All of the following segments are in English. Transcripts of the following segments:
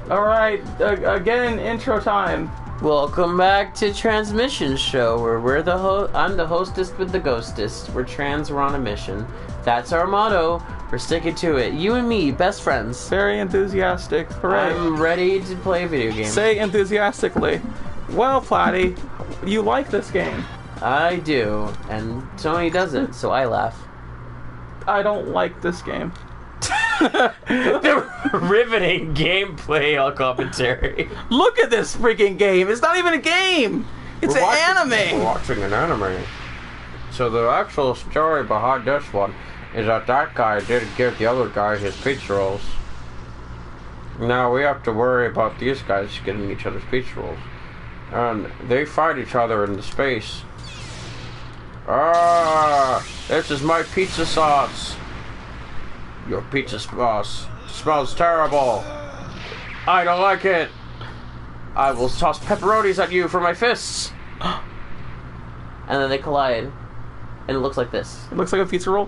Alright, again, intro time. Welcome back to Transmission Show, where I'm the hostess with the ghostess. We're trans, we're on a mission. That's our motto. We're sticking to it. You and me, best friends. Very enthusiastic. Hooray. I'm ready to play a video game. Say enthusiastically. Well, Plattie, you like this game. I do, and Tony doesn't, so I laugh. I don't like this game. The riveting gameplay commentary. Look at this freaking game. It's not even a game. It's an anime. We're watching an anime. So the actual story behind this one is that guy didn't give the other guy his pizza rolls. Now we have to worry about these guys getting each other's pizza rolls. And they fight each other in the space. Ah, this is my pizza sauce. Your pizza sauce smells terrible. I don't like it. I will toss pepperonis at you for my fists. And then they collide. And it looks like this. It looks like a pizza roll.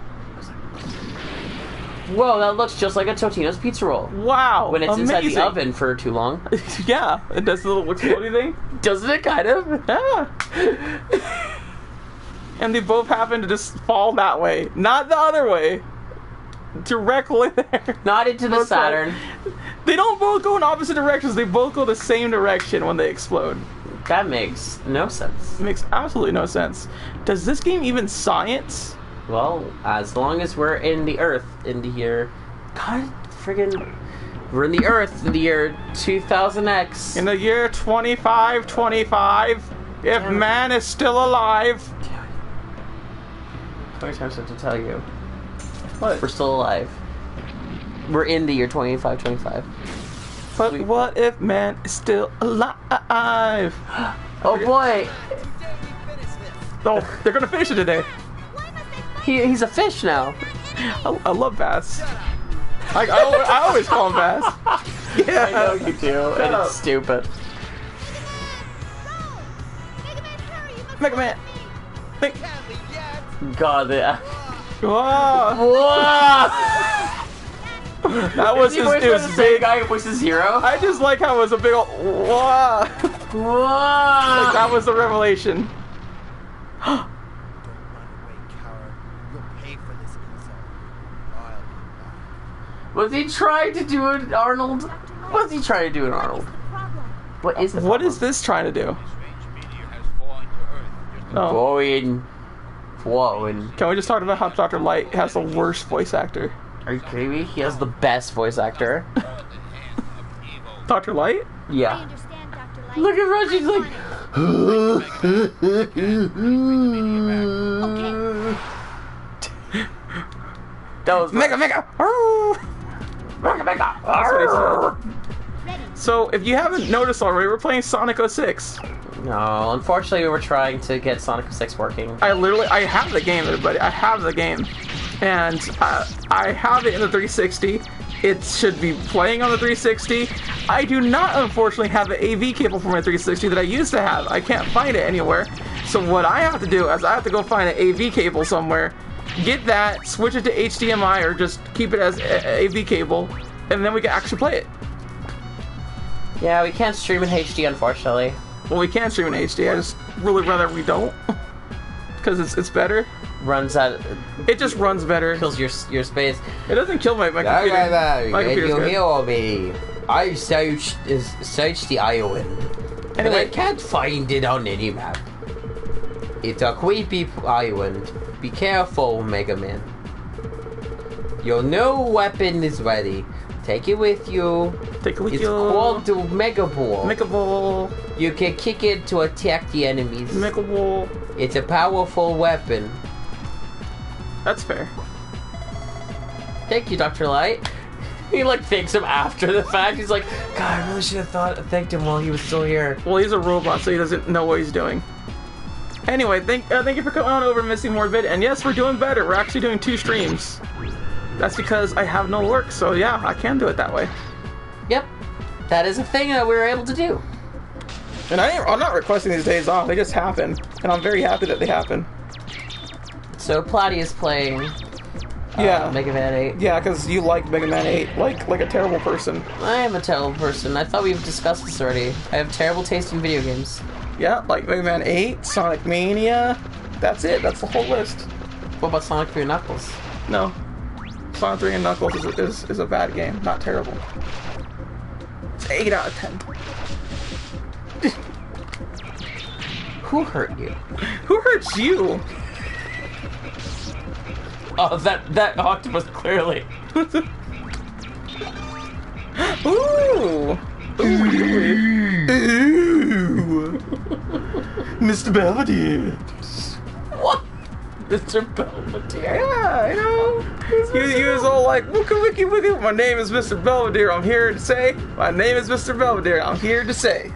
Whoa, that looks just like a Totino's pizza roll. Wow. When it's amazing. inside the oven for too long. Yeah, it does the little exploding thing. Doesn't it kind of? Yeah. And they both happen to just fall that way. Not the other way. Directly there. Not into the Saturn. They don't both go in opposite directions. They both go the same direction when they explode. That makes no sense. It makes absolutely no sense. Does this game even science? Well, as long as we're in the Earth, in the year... God, friggin'... We're in the Earth in the year 2000X. In the year 2525, if man is still alive... Damn it. 20 times I have to tell you. What? We're still alive. We're in the year 2525. But Sweet. what if man is still alive? Oh boy! Oh, they're gonna finish it today. He's a fish now. I love bass. I always call him bass. Yeah, I know you do, and up. it's stupid. Mega Man. God, Whoa. Whoa! That was Is he his. voiced It by was the same big. guy who voices Zero? I just like how it was a big old. Whoa. Whoa! Like that was the revelation. Was he trying to do an Arnold? What's he trying to do an Arnold? What is this? What is this trying to do? Oh. Going. Can we just talk about how Dr. Light has the worst voice actor? Are you kidding me? He has the best voice actor. Dr. Light? I Yeah. understand, Dr. Light. Look at Rush, he's like. That was Mega. Mega. That's what he said. Ready. So, if you haven't noticed already, we're playing Sonic 06. No, unfortunately, we were trying to get Sonic 6 working. I have the game, everybody. I have the game. And I have it in the 360. It should be playing on the 360. I do not, unfortunately, have an AV cable for my 360 that I used to have. I can't find it anywhere. So what I have to do is I have to go find an AV cable somewhere, get that, switch it to HDMI, or just keep it as AV cable, and then we can actually play it. Yeah, we can't stream in HD, unfortunately. Well, we can stream in HD. I just really rather we don't, because it's better. Runs out. It just runs better. Kills your space. It doesn't kill my computer. My computer's good. hear me? I searched the island, but I Anyway, can't find it on any map. It's a creepy island. Be careful, Mega Man. Your new weapon is ready. Take it with you. take a look. It's called the Mega Ball. Mega Ball. You can kick it to attack the enemies. Mega Ball. It's a powerful weapon. That's fair. Thank you, Dr. Light. He like thanks him after the fact. He's like, God, I really should have thanked him while he was still here. Well, he's a robot, so he doesn't know what he's doing. Anyway, thank you for coming on over and missing more vid. And yes, we're doing better. We're actually doing 2 streams. That's because I have no work, so yeah, I can do it that way. Yep, that is a thing that we were able to do. And I'm not requesting these days off. They just happen, and I'm very happy that they happen. So Plattie is playing Yeah. Mega Man 8. Yeah, because you like Mega Man 8 like a terrible person. I am a terrible person. I thought we've discussed this already. I have terrible taste in video games. Yeah, like Mega Man 8, Sonic Mania. That's it. That's the whole list. What about Sonic 3 and Knuckles? No. Sonic 3 and Knuckles is a bad game. Not terrible. It's 8 out of 10. Who hurt you? Who hurts you? Oh, that octopus, clearly. Ooh! Ooh! Mr. Belvedere! What? Mr. Belvedere? Yeah, I know. He was all like, wooka wiki wiki, my name is Mr. Belvedere, I'm here to say. My name is Mr. Belvedere, I'm here to say.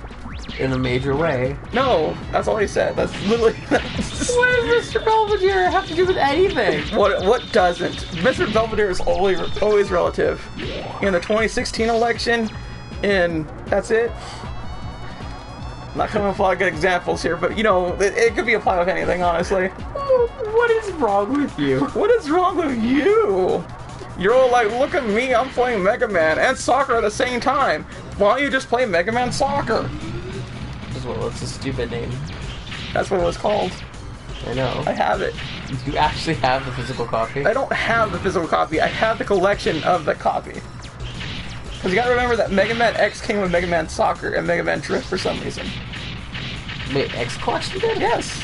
In a major way. No, that's all he said. That's literally... What does Mr. Belvedere have to do with anything? What doesn't? Mr. Belvedere is always relative. In the 2016 election, and that's it. I'm not coming up with a lot of good examples here, but you know, it could be applied with anything, honestly. What is wrong with you? What is wrong with you? You're all like, look at me, I'm playing Mega Man and soccer at the same time. Why don't you just play Mega Man Soccer? Well, it's a stupid name. That's what it was called. I know. I have it. You actually have the physical copy? I don't have the physical copy. I have the collection of the copy. Because you gotta remember that Mega Man X came with Mega Man Soccer and Mega Man Drift for some reason. Wait, X collection did? Yes.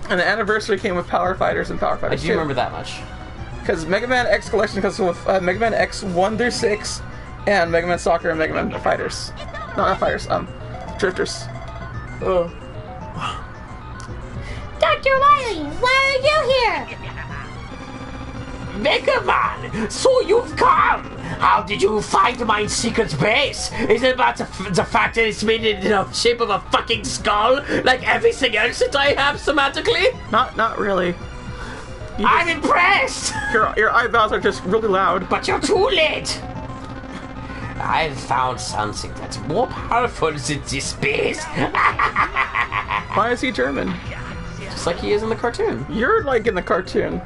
And the anniversary came with Power Fighters and Power I Fighters do 2. remember that much. Because Mega Man X collection comes with Mega Man X 1 through 6 and Mega Man Soccer and Mega Man Fighters. No, not Fighters, Drifters. Oh. Dr. Wily, why are you here? Mega Man, so you've come! How did you find my secret base? Is it about the fact that it's made in the shape of a fucking skull, like everything else that I have semantically? Not really. I'm impressed! Your eyebrows are just really loud. But you're too late! I've found something that's more powerful than this base. Why is he German? Just like he is in the cartoon. You're like in the cartoon.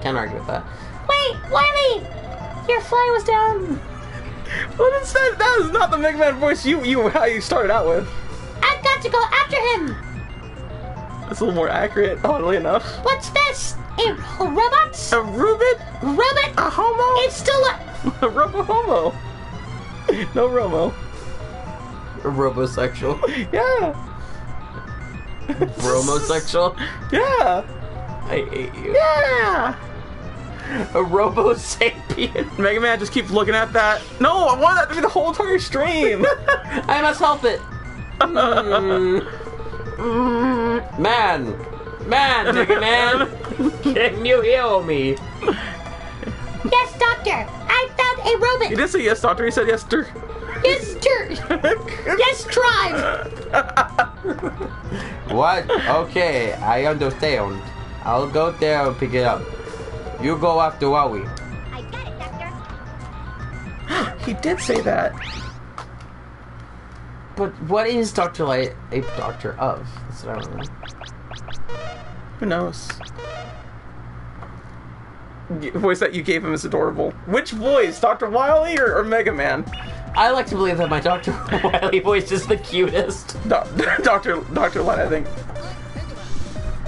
Can't argue with that. Wait, Wily! Your fly was down. What is that? That is not the Mega Man voice how you started out with. I've got to go after him. That's a little more accurate, oddly enough. What's this? A robot? A Rubit? Robot? A homo? It's still a... A robo-homo. No Romo. A robosexual. Yeah. Bromosexual? Yeah. I hate you. Yeah. A robo-sapien. Mega Man just keeps looking at that. No, I want that to be the whole entire stream. I must help it. Man, Mega Man, can you heal me? Yes, Doctor. I found a robot. He didn't say yes, Doctor. He said yes, sir. Yes, sir. Yes, drive. What? Okay, I understand. I'll go there and pick it up. You go after Wowie. I got it, Doctor. He did say that. But what is Dr. Light a doctor of? That's what I don't know. Who knows? The voice that you gave him is adorable. Which voice? Dr. Wily or Mega Man? I like to believe that my Dr. Wily voice is the cutest. Dr. Light, I think.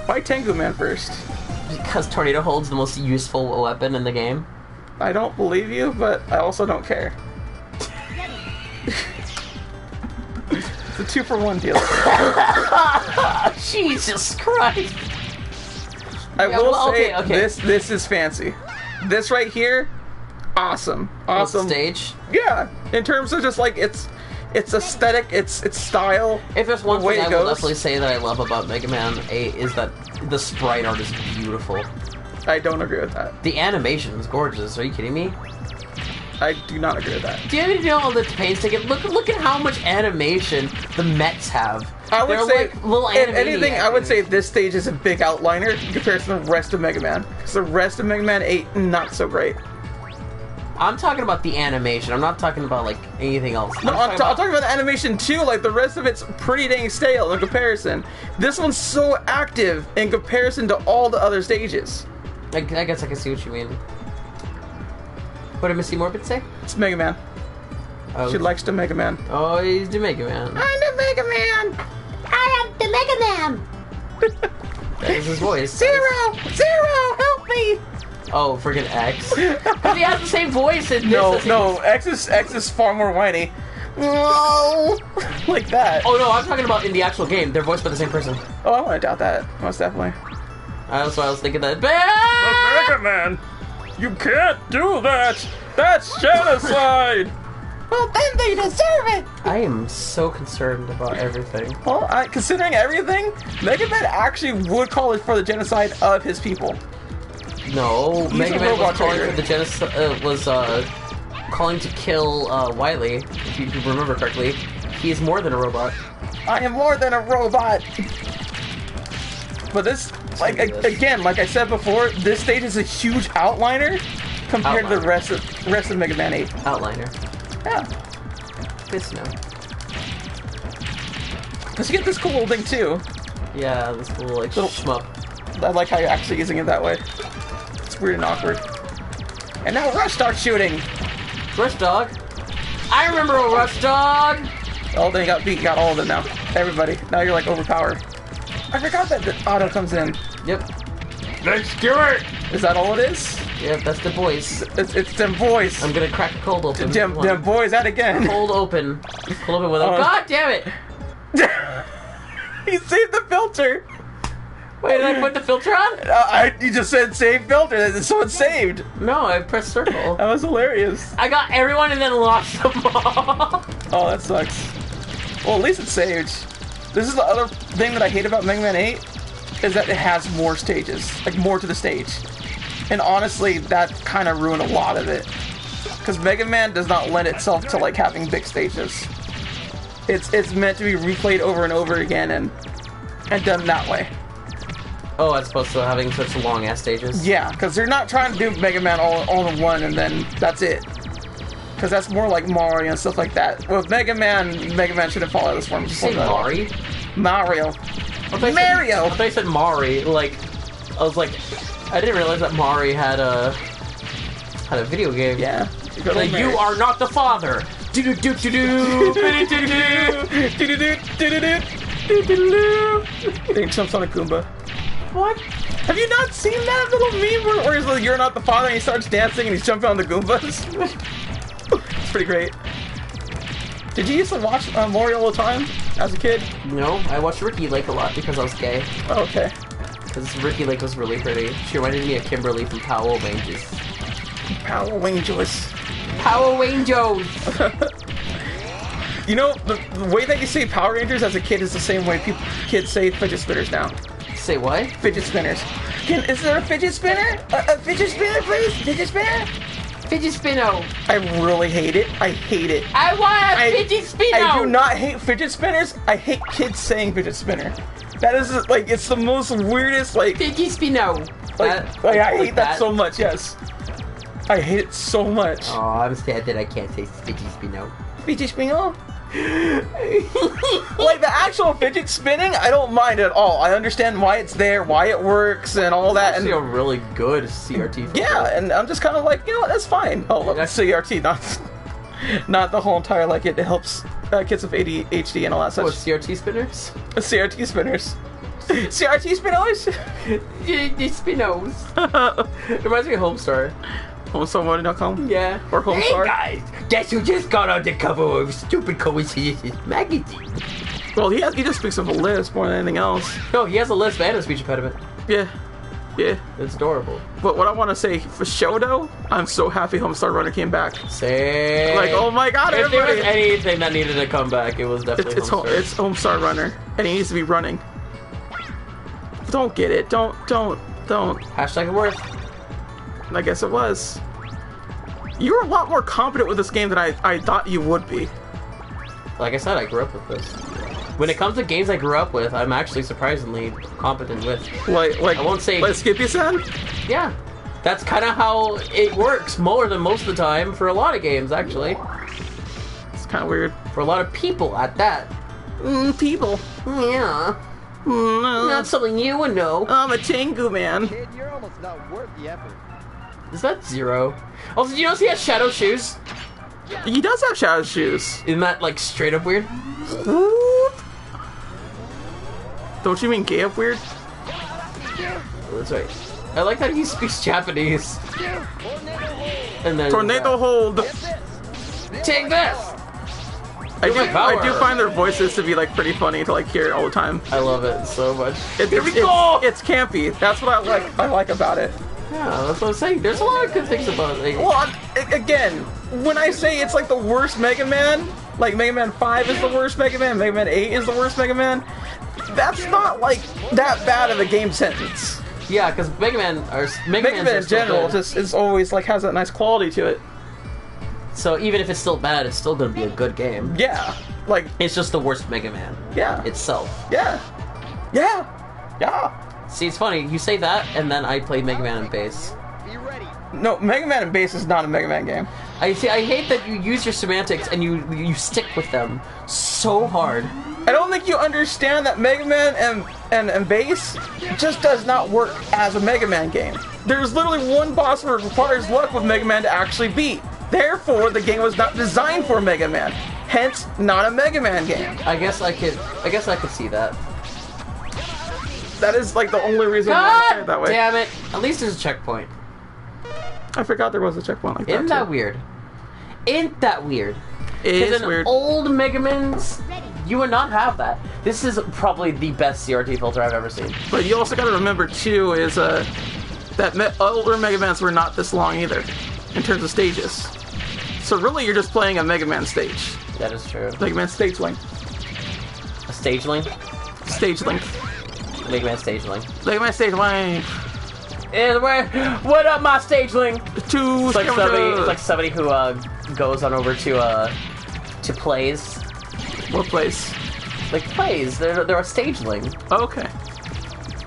Why Tengu Man first? Because Tornado holds the most useful weapon in the game. I don't believe you, but I also don't care. It's a 2-for-1 deal. Jesus Christ! I will say okay. this is fancy. This right here, awesome. Awesome. Stage? Yeah, in terms of just like its aesthetic, its style. If there's one the way thing I it will goes. definitely say that I love about Mega Man 8 is that the sprite art is beautiful. I don't agree with that. The animation is gorgeous. Are you kidding me? I do not agree with that. Do you know all the painstaking? Look at how much animation the Mets have. I would They're say, like little if animated anything, I would say actors. this stage is a big outliner compared to the rest of Mega Man. Because the rest of Mega Man 8, not so great. I'm talking about the animation. I'm not talking about like anything else. No, I'm talking about the animation too. Like the rest of it's pretty dang stale in comparison. This one's so active in comparison to all the other stages. I guess I can see what you mean. What did Missy Morbid say? It's Mega Man. Oh, She likes the Mega Man. oh, he's the Mega Man. I'm the Mega Man. I am the Mega Man. That is his voice. Zero, help me. Oh, freaking X. Because he has the same voice in this. No, as he no, was- X is far more whiny. No, like that. Oh no, I'm talking about in the actual game. They're voiced by the same person. Oh, I wouldn't doubt that. Most definitely. That's why I was thinking that. Mega Man, you can't do that. That's genocide. Well, then they deserve it. I am so concerned about everything. Well, considering everything, Mega Man actually would call it for the genocide of his people. No, He's Mega a Man was robot calling trader. for the genocide. Calling to kill Wily. If you remember correctly, he is more than a robot. I am more than a robot. But this, like again, like I said before, this stage is a huge outliner compared to the rest of Mega Man 8. Outliner. Yeah, Good to know. because you get this cool little thing too. Yeah, this little like Little- shmup. I like how you're actually using it that way. It's weird and awkward. And now Rush starts shooting. Rush Dog. I remember a Rush Dog. Oh, then you got beat. You got all of them now. Everybody. Now you're like overpowered. I forgot that the auto comes in. Yep. Let's do it! Is that all it is? Yep, that's the voice. It's them boys. I'm gonna crack a cold open. Them Hold on. boys at again. Cold open. Cold open with him. Oh. God damn it! He saved the filter. Wait, did I put the filter on? You just said save filter. So it's saved. No, I pressed circle. That was hilarious. I got everyone and then lost them all. Oh, that sucks. Well, at least it's saved. This is the other thing that I hate about Mega Man 8, is that it has more stages, like more to the stage. And honestly, that kind of ruined a lot of it. Because Mega Man does not lend itself to like having big stages. It's meant to be replayed over and over again and done that way. Oh, as opposed to having such long ass stages. Yeah, because they're not trying to do Mega Man all in one and then that's it. Because that's more like Mario and stuff like that. With Mega Man shouldn't follow this one. Did you say Mari? Mario. I thought you said Mari. Like, I was like, I didn't realize that Mari had a video game. Yeah. Like, you are not the father. Do do do do do. Then he jumps on a Goomba. What? Have you not seen that little meme where he's like, you're not the father, and he starts dancing and he's jumping on the Goombas? It's pretty great. Did you used to watch Mario all the time as a kid? No, I watched Ricky Lake a lot because I was gay. Oh, okay. Because Ricky Lake was really pretty. She reminded me of Kimberly from Power Rangers. Power Rangers. Power Rangers! You know, the way that you say Power Rangers as a kid is the same way kids say fidget spinners now. Say what? Fidget spinners. Is there a fidget spinner? A fidget spinner, please? Fidget spinner? Fidget Spinno! I really hate it. I hate it. I want a Fidget Spinno! I do not hate fidget spinners. I hate kids saying fidget spinner. That is like, it's the most weirdest, like, Fidget Spinno! I hate that so much, yes. I hate it so much. Oh, I'm sad that I can't say Fidget Spinno. Fidget spinner? Like, the actual fidget spinning, I don't mind at all. I understand why it's there, why it works, and all that. Actually, And a really good CRT. Filter. yeah, and I'm just kind of like, you know what, that's fine. Oh, look, That's- CRT, not the whole entire, like, it helps kids with ADHD and all that Oh, such. CRT spinners? CRT spinners. CRT spinners? The Spinnos. It reminds me of Homestar. HomeStarMoney.com? Yeah. Or Homestar? Hey guys, guess who just got on the cover of Stupid Coincidences magazine? Well, he just speaks of a list more than anything else. No, he has a lisp and a speech impediment. Yeah. Yeah. It's adorable. But what I want to say for show though, I'm so happy Homestar Runner came back. Say. Like, oh my god, If there was everybody! anything that needed to come back, it was definitely Homestar. It's Homestar Runner, and he needs to be running. Don't get it. Don't. Hashtag worth. I guess it was. You were a lot more competent with this game than I thought you would be. Like I said, I grew up with this. When it comes to games I grew up with, I'm actually surprisingly competent with. Like I won't say- like Skippy-san? Yeah. That's kind of how it works more than most of the time for a lot of games, actually. It's kind of weird. For a lot of people at that. People. Yeah. Not something you would know. I'm a Tengu man. Kid, you're almost not worth the effort. Is that Zero? Also, did you notice he has shadow shoes? He does have shadow shoes. Isn't that, like, straight up weird? Don't you mean gay up weird? That's right. I like that he speaks Japanese. And then Tornado hold. take this! I do find their voices to be like pretty funny to like hear all the time. I love it so much. Here we go! It's campy. That's what I like about it. Yeah, that's what I'm saying. There's a lot of good things about it. Well, again, when I say it's like the worst Mega Man, like Mega Man 5 is the worst Mega Man, Mega Man 8 is the worst Mega Man, that's not like that bad of a game sentence. Yeah, because Mega Man in general just is always like has that nice quality to it. So even if it's still bad, it's still gonna be a good game. Yeah, like It's just the worst Mega Man. yeah, Itself. yeah. See, it's funny. You say that, and then I played Mega Man in Base. Be ready. No, Mega Man and Base is not a Mega Man game. I hate that you use your semantics and you stick with them so hard. I don't think you understand that Mega Man and Base just does not work as a Mega Man game. There's literally one boss where it requires luck with Mega Man to actually beat. Therefore, the game was not designed for Mega Man. Hence, not a Mega Man game. I guess I could see that. That is like the only reason why I say it that way. Damn it! At least there's a checkpoint. I forgot there was a checkpoint like that. Isn't that too. weird? Isn't that weird? It is Because in weird. old Mega Mans, you would not have that. This is probably the best CRT filter I've ever seen. But you also got to remember too is that older Mega Mans were not this long either, in terms of stages. So really, you're just playing a Mega Man stage. That is true. Mega Man stage length. A stage link? Stage length. Mega Man stage link. Mega Man stage length. What up, my stage link? It's It's like somebody who goes on over to plays. What place? Like plays. They're a stage link. Okay.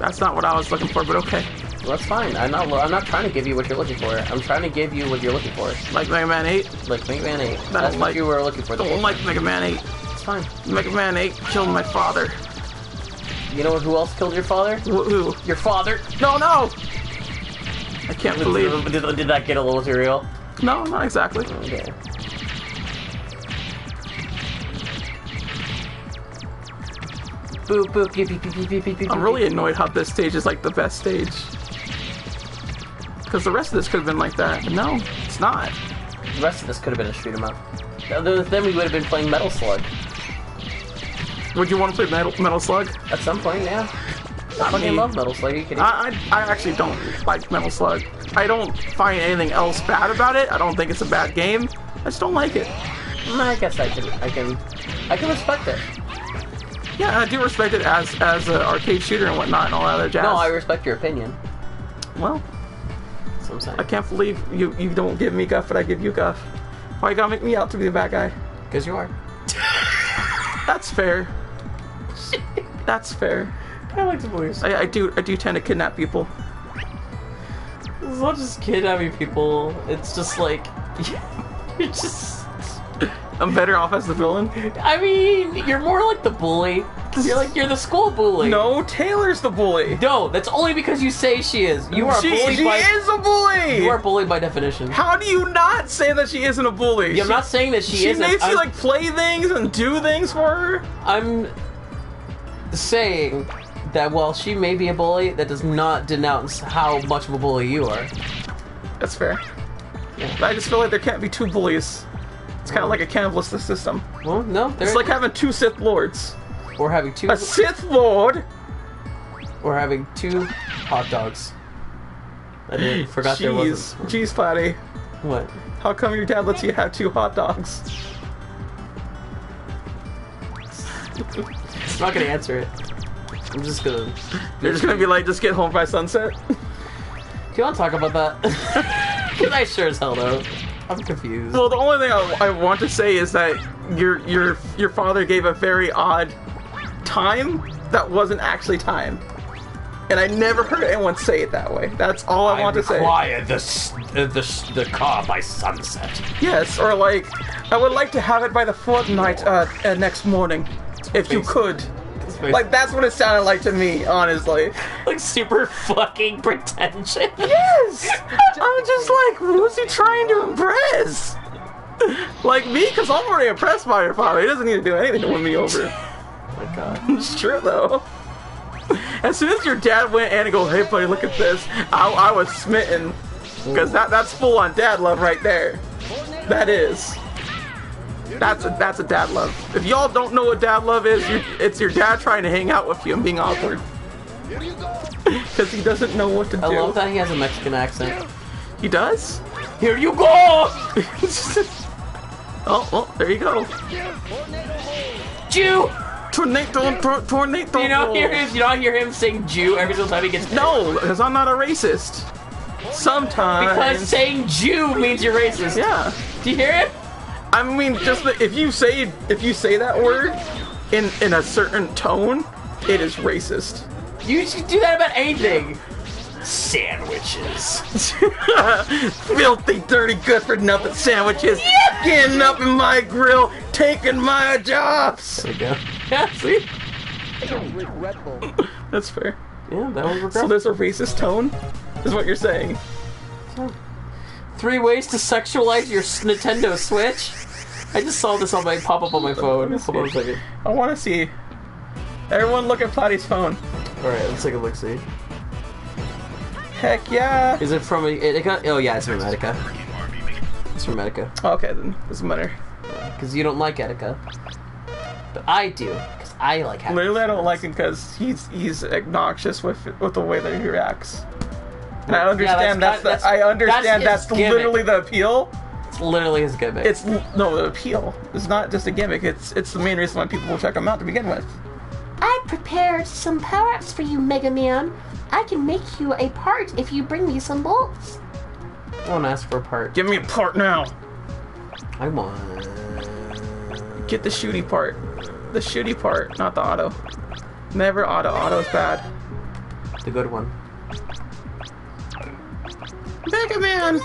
That's not what I was looking for, but okay. Well, that's fine. I'm not trying to give you what you're looking for. I'm trying to give you what you're looking for. Like Mega Man 8? Like Mega Man 8. don't That's what like- you were looking for. Don't like Mega Man 8. It's fine. Mega Man 8 killed my father. You know who else killed your father? Who? Your father. No! I can't believe. Did that get a little too real? No, not exactly. Okay. Boop boop beep beep beep beep beep beep beep. I'm really annoyed how this stage is like the best stage. Because the rest of this could have been like that. But no, it's not. The rest of this could have been a shoot 'em up. Then we would have been playing Metal Slug. Would you want to play Metal Slug? At some point, yeah. I Not fucking me. love Metal Slug. Are you kidding? I actually don't like Metal Slug. I don't find anything else bad about it. I don't think it's a bad game. I just don't like it. I guess I can respect it. Yeah, I do respect it as an arcade shooter and whatnot and all that other jazz. No, I respect your opinion. Well, That's what I'm saying. I can't believe you don't give me guff, but I give you guff. Why you gotta make me out to be the bad guy? Because you are. That's fair. That's fair. I like the voice. I do tend to kidnap people. It's not just kidnapping people. It's just like you're just. I'm better off as the villain. I mean, you're more like the bully. You're the school bully. No, Taylor's the bully. No, that's only because you say she is. You are She bullied by. is a bully. You are bullied by definition. How do you not say that she isn't a bully? Yeah, I'm not saying that she She isn't. makes you like play things and do things for her. I'm saying that while she may be a bully, that does not denounce how much of a bully you are. That's fair. Yeah. But I just feel like there can't be two bullies. It's kind of like a cannibalistic system. Well, no, It's like having two Sith Lords. we're having two. A Sith Lord. We're having two hot dogs. I forgot there wasn't. Jeez, Plattie. What? How come your dad lets you have two hot dogs? I'm not gonna answer it. I'm just gonna. You're just gonna be like, just get home by sunset? Do you want to talk about that? Because I sure as hell don't. I'm confused. Well, the only thing I want to say is that your father gave a very odd time that wasn't actually time. And I never heard anyone say it that way. That's all I want to say. Require the car by sunset. Yes, or like, I would like to have it by the fortnight next morning, if you could. Like, that's what it sounded like to me, honestly. Like, super fucking pretentious. Yes! I'm just like, who's he trying to impress? Like me, because I'm already impressed by your father. He doesn't need to do anything to win me over. Oh my god. It's true, though. As soon as your dad went in and go, hey buddy, look at this, I was smitten. Because that's full on dad love right there. That is. That's a dad love. If y'all don't know what dad love is, it's your dad trying to hang out with you and being awkward. Because he doesn't know what to do. I love that he has a Mexican accent. He does? Here you go! Oh, well, there you go. Jew! Tornado. You don't hear him saying Jew every single time he gets. No, because I'm not a racist. Sometimes. Because saying Jew means you're racist. Yeah. Do you hear it? I mean, just if you say that word in a certain tone, it is racist. You should do that about anything. Sandwiches. Filthy, dirty, good for nothing sandwiches. Yeah. Getting up in my grill, taking my jobs. There we go. Yeah, see? Regretful. That's fair. Yeah, that was regretful. So there's a racist tone, is what you're saying. 3 ways to sexualize your Nintendo Switch. I just saw this pop up on my phone. Hold on a second. I want to see. Everyone look at Plattie's phone. Alright, let's take a look, see. Heck yeah. Is it from Etika? Oh yeah, it's from Etika. It's from Etika. Okay, then. Doesn't matter. Because you don't like Etika. But I do, because I like having Literally, I don't like him because he's obnoxious with the way that he reacts. And I understand that's literally the appeal. It's literally his gimmick. The appeal. It's not just a gimmick. It's the main reason why people will check him out to begin with. I prepared some power-ups for you, Mega Man. I can make you a part if you bring me some bolts. I won't ask for a part. Give me a part now. I want. Get the shooty part. The shooty part, not the auto. Never auto. Auto's bad. The good one. Mega Man!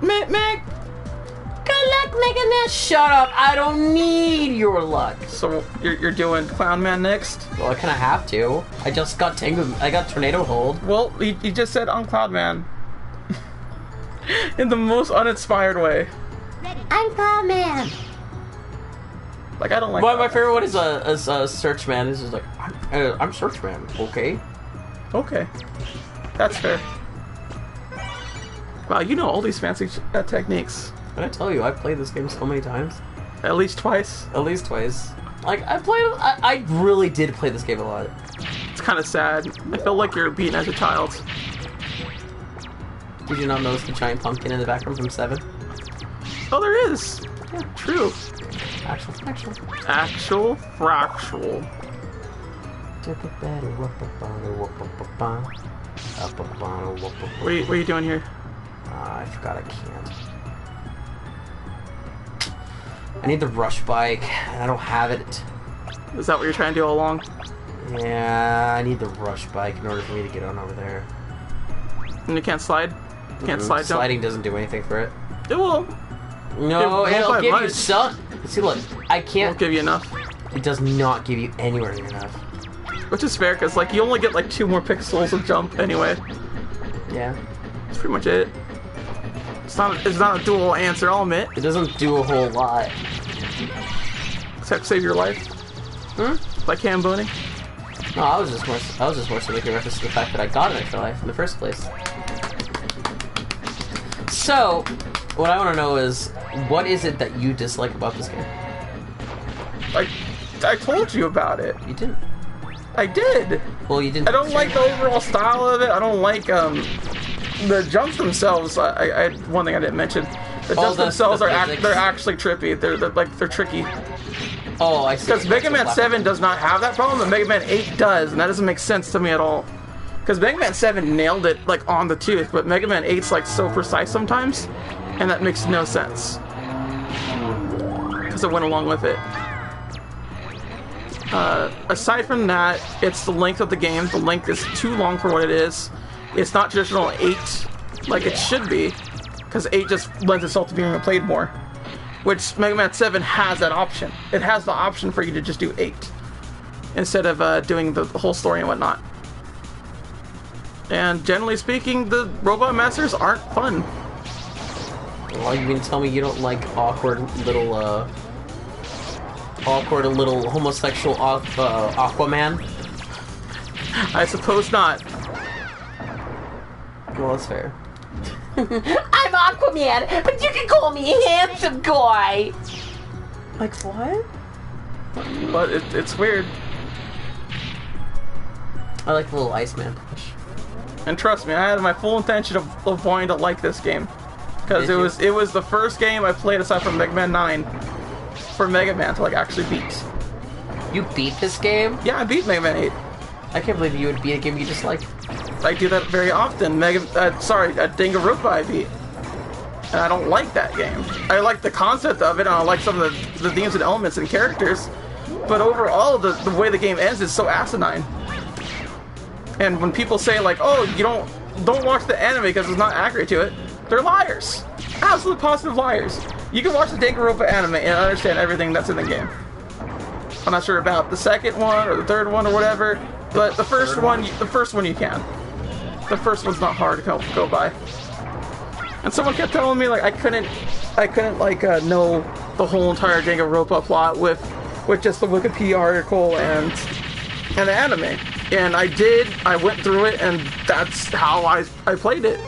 Meg! Good luck, Mega Man! Shut up! I don't need your luck! So, you're doing Clown Man next? Well, I kinda have to. I just got I got Tornado Hold. Well, you just said on Cloud Man. In the most uninspired way. I'm Cloud Man. Like, I don't like My favorite one is a Search Man. It's just like, I'm Search Man, okay? Okay. That's fair. Wow, you know all these fancy techniques. Can I tell you, I've played this game so many times. At least twice. At least twice. Like, I really did play this game a lot. It's kind of sad. I feel like you're beaten as a child. Did you not notice the giant pumpkin in the background from 7? Oh, there is. Yeah, true. Actual. Fractal. What are you doing here? I forgot I can't. I need the rush bike, and I don't have it. Is that what you're trying to do all along? Yeah, I need the rush bike in order for me to get on over there. And you can't slide? You can't slide jump? Sliding doesn't do anything for it. It will. No, It won't it'll by give you much. some. See, look, I It can't. won't give you enough. It does not give you anywhere near enough. Which is fair, because like you only get like 2 more pixels of jump anyway. Yeah. That's pretty much it. It's not a dual answer, I'll admit. It doesn't do a whole lot. Except save your life. Like Cam Booney. No, I was just more so making reference to the fact that I got an extra life in the first place. So, what I want to know is, what is it that you dislike about this game? I told you about it. You didn't. I did. Well, you didn't. I don't like the overall style of it. I don't like the jumps themselves. I one thing I didn't mention. The jumps themselves they're actually trippy. They're tricky. Oh, I see. Because Mega Man 7 does not have that problem, but Mega Man 8 does, and that doesn't make sense to me at all. Because Mega Man 7 nailed it like on the tooth, but Mega Man 8's like so precise sometimes, and that makes no sense. Because it went along with it. Aside from that, it's the length of the game. The length is too long for what it is. It's not traditional 8 like it should be, because 8 just lends itself to being played more. Which Mega Man 7 has that option. It has the option for you to just do 8 instead of doing the whole story and whatnot. And generally speaking, the Robot Masters aren't fun. Well, you mean tell me you don't like awkward little homosexual Aquaman? I suppose not. Well, that's fair. I'm Aquaman, but you can call me handsome guy. Like what? But it's weird. I like the little Iceman touch. And trust me, I had my full intention of wanting to like this game. Because it was the first game I played aside from Mega Man 9 for Mega Man to like actually beat. You beat this game? Yeah, I beat Mega Man 8. I can't believe you would beat a game you just like. I do that very often. Danganronpa I beat. And I don't like that game. I like the concept of it, and I like some of the themes and elements and characters. But overall, the way the game ends is so asinine. And when people say like, "Oh, you don't watch the anime because it's not accurate to it," they're liars. Absolute positive liars. You can watch the Danganronpa anime and understand everything that's in the game. I'm not sure about the second one or the third one or whatever, but the first one you can. The first one's not hard to go by. And someone kept telling me like I couldn't like know the whole entire Danganronpa plot with just the Wikipedia article and the anime. And I did. I went through it, and that's how I played it.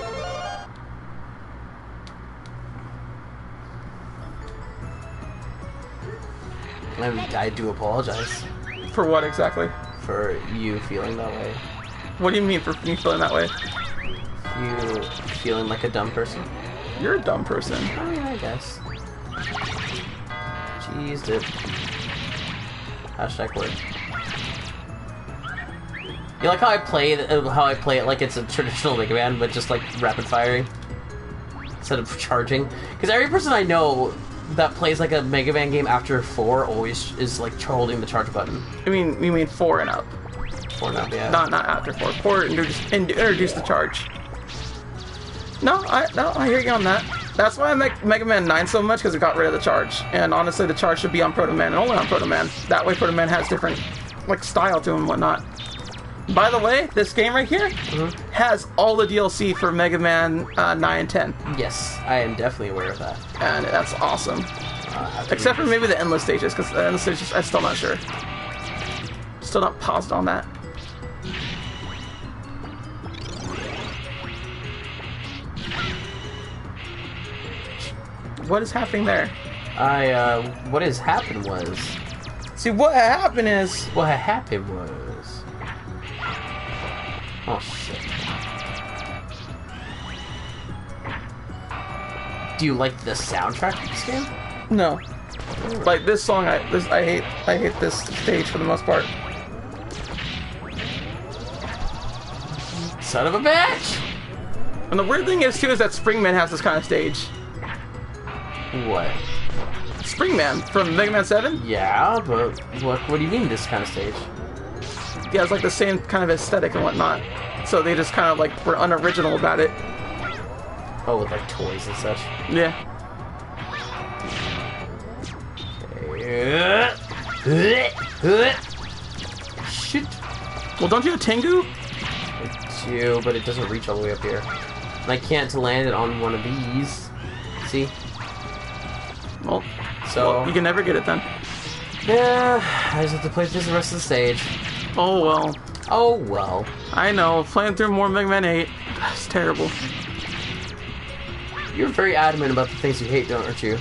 I do apologize For what exactly? for you feeling that way. What do you mean for me feeling that way? You feeling like a dumb person. You're a dumb person. Oh yeah, I guess. Jeez, dude. Hashtag word. You like how I play it like it's a traditional Mega Man, but just like rapid firing instead of charging? Because every person I know that plays like a Mega Man game after 4 always is like holding the charge button. You mean 4 and up? 4 and up, yeah. Not after 4. 4 introduce the charge. No, I hear you on that. That's why I like Mega Man 9 so much, because it got rid of the charge. And honestly, the charge should be on Proto Man and only on Proto Man. That way, Proto Man has different like style to him and whatnot. By the way, this game right here has all the DLC for Mega Man 9 and 10. Yes, I am definitely aware of that. And that's awesome. Except for maybe the endless stages, because the endless stages, I'm still not sure. Still not positive on that. What is happening there? What has happened was... See, what happened is... What had happened was... Oh, shit. Do you like the soundtrack of this game? No. Like, this song, I hate this stage for the most part. Son of a bitch! And the weird thing is, too, is that Springman has this kind of stage. What? Springman from Mega Man 7? Yeah, but what do you mean this kind of stage? Yeah, it's like the same kind of aesthetic and whatnot. So they just kind of like were unoriginal about it. Oh, with like toys and such. Yeah. Shit. Well, don't you have Tengu? I do, but it doesn't reach all the way up here. And I can't land it on one of these. See? Well, So you can never get it then. yeah, I just have to play through the rest of the stage. Oh well. Oh well. I know. Playing through more Mega Man 8. That's terrible. You're very adamant about the things you hate, aren't you?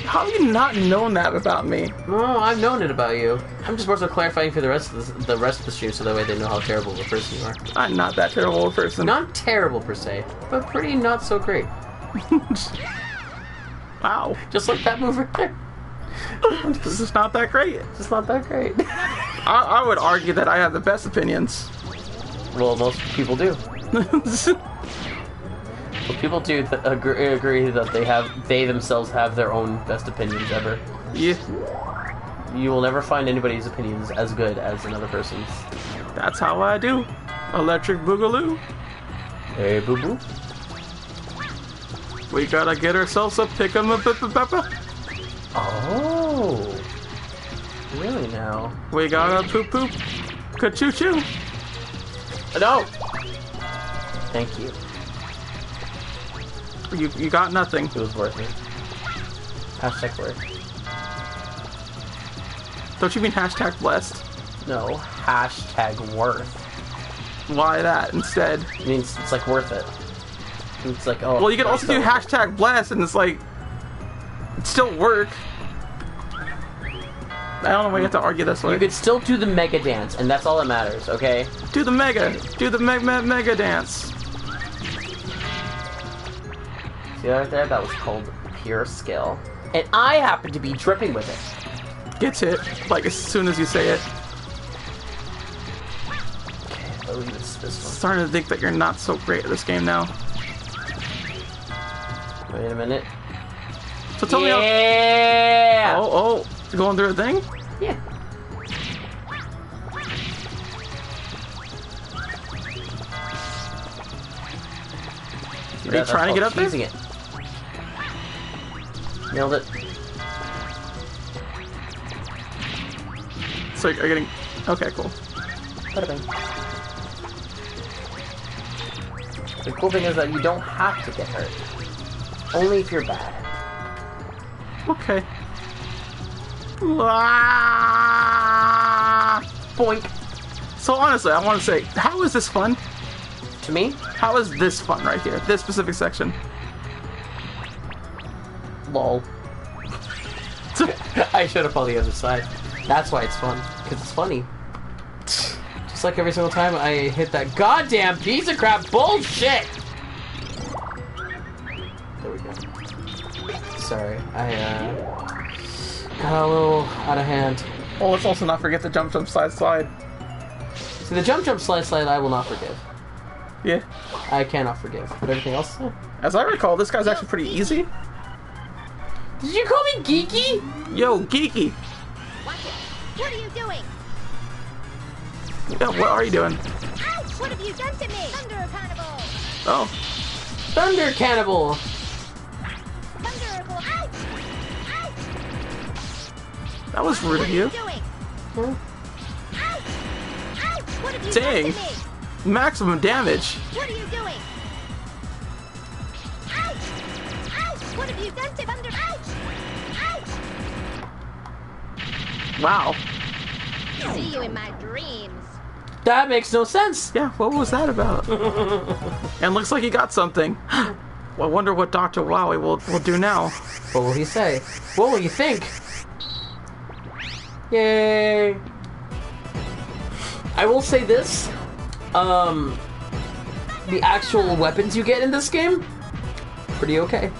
How have you not known that about me? No, I've known it about you. I'm just more so clarifying for the rest of the stream, so that way they know how terrible of a person you are. I'm not that terrible a person. Not terrible per se, but pretty not so great. Wow. Just like that move right there. This is not that great. It's just not that great. I would argue that I have the best opinions. Well, most people do. Well, people do agree that they themselves have their own best opinions ever. Yeah. You will never find anybody's opinions as good as another person's. That's how I do. Electric Boogaloo. Hey, boo boo. We gotta get ourselves a pick 'em up. Oh. Really now? We gotta poop poop. Ka-choo choo. No! Thank you. You got nothing. It was worth it. Hashtag worth. Don't you mean hashtag blessed? No, hashtag worth. Why that instead? It means it's like worth it. It's like, oh. Well, you can also do hashtag blessed, and it's like, it still work. I don't know why you have to argue this way. You could still do the mega dance, and that's all that matters, okay? Do the mega mega dance. See that right there? That was called pure skill. And I happen to be dripping with it. Gets hit, like as soon as you say it. Okay, I believe it's this one. Starting to think that you're not so great at this game now. Wait a minute. So tell me Yeah! how... Oh, you going through a thing? Yeah. Are you trying to get up there? It. Nailed it. So you're getting... Okay, cool. Bada bing. The cool thing is that you don't have to get hurt. Only if you're bad. Okay. Ah! Boink. So honestly, I want to say, how is this fun? To me? How is this fun right here? This specific section. Lol. I should have followed the other side. That's why it's fun. Because it's funny. Just like every single time I hit that goddamn piece of crap bullshit! There we go. Sorry, I got a little out of hand. Well, let's also not forget the jump, slide. See, the jump, slide, I will not forgive. Yeah. I cannot forgive. But everything else, As I recall, this guy's actually pretty easy. Did you call me geeky? Yo, geeky. Watch it. What are you doing? Yeah, what are you doing? Ouch! What have you done to me? Thunder Cannibal! Oh. Thunder Cannibal! Thunder Cannibal! Ouch! Ouch! That was rude What of are you. doing? Huh? Ouch! Ouch! What have you Dang. done to me? Maximum damage. What are you doing? Ouch! Ouch! What have you done to Thunder? Ouch! Ouch! Wow. See you in my dreams. That makes no sense! Yeah, what was that about? And looks like he got something. Well, I wonder what Dr. Wowie will do now. What will he say? What will you think? Yay! I will say this. The actual weapons you get in this game, pretty okay.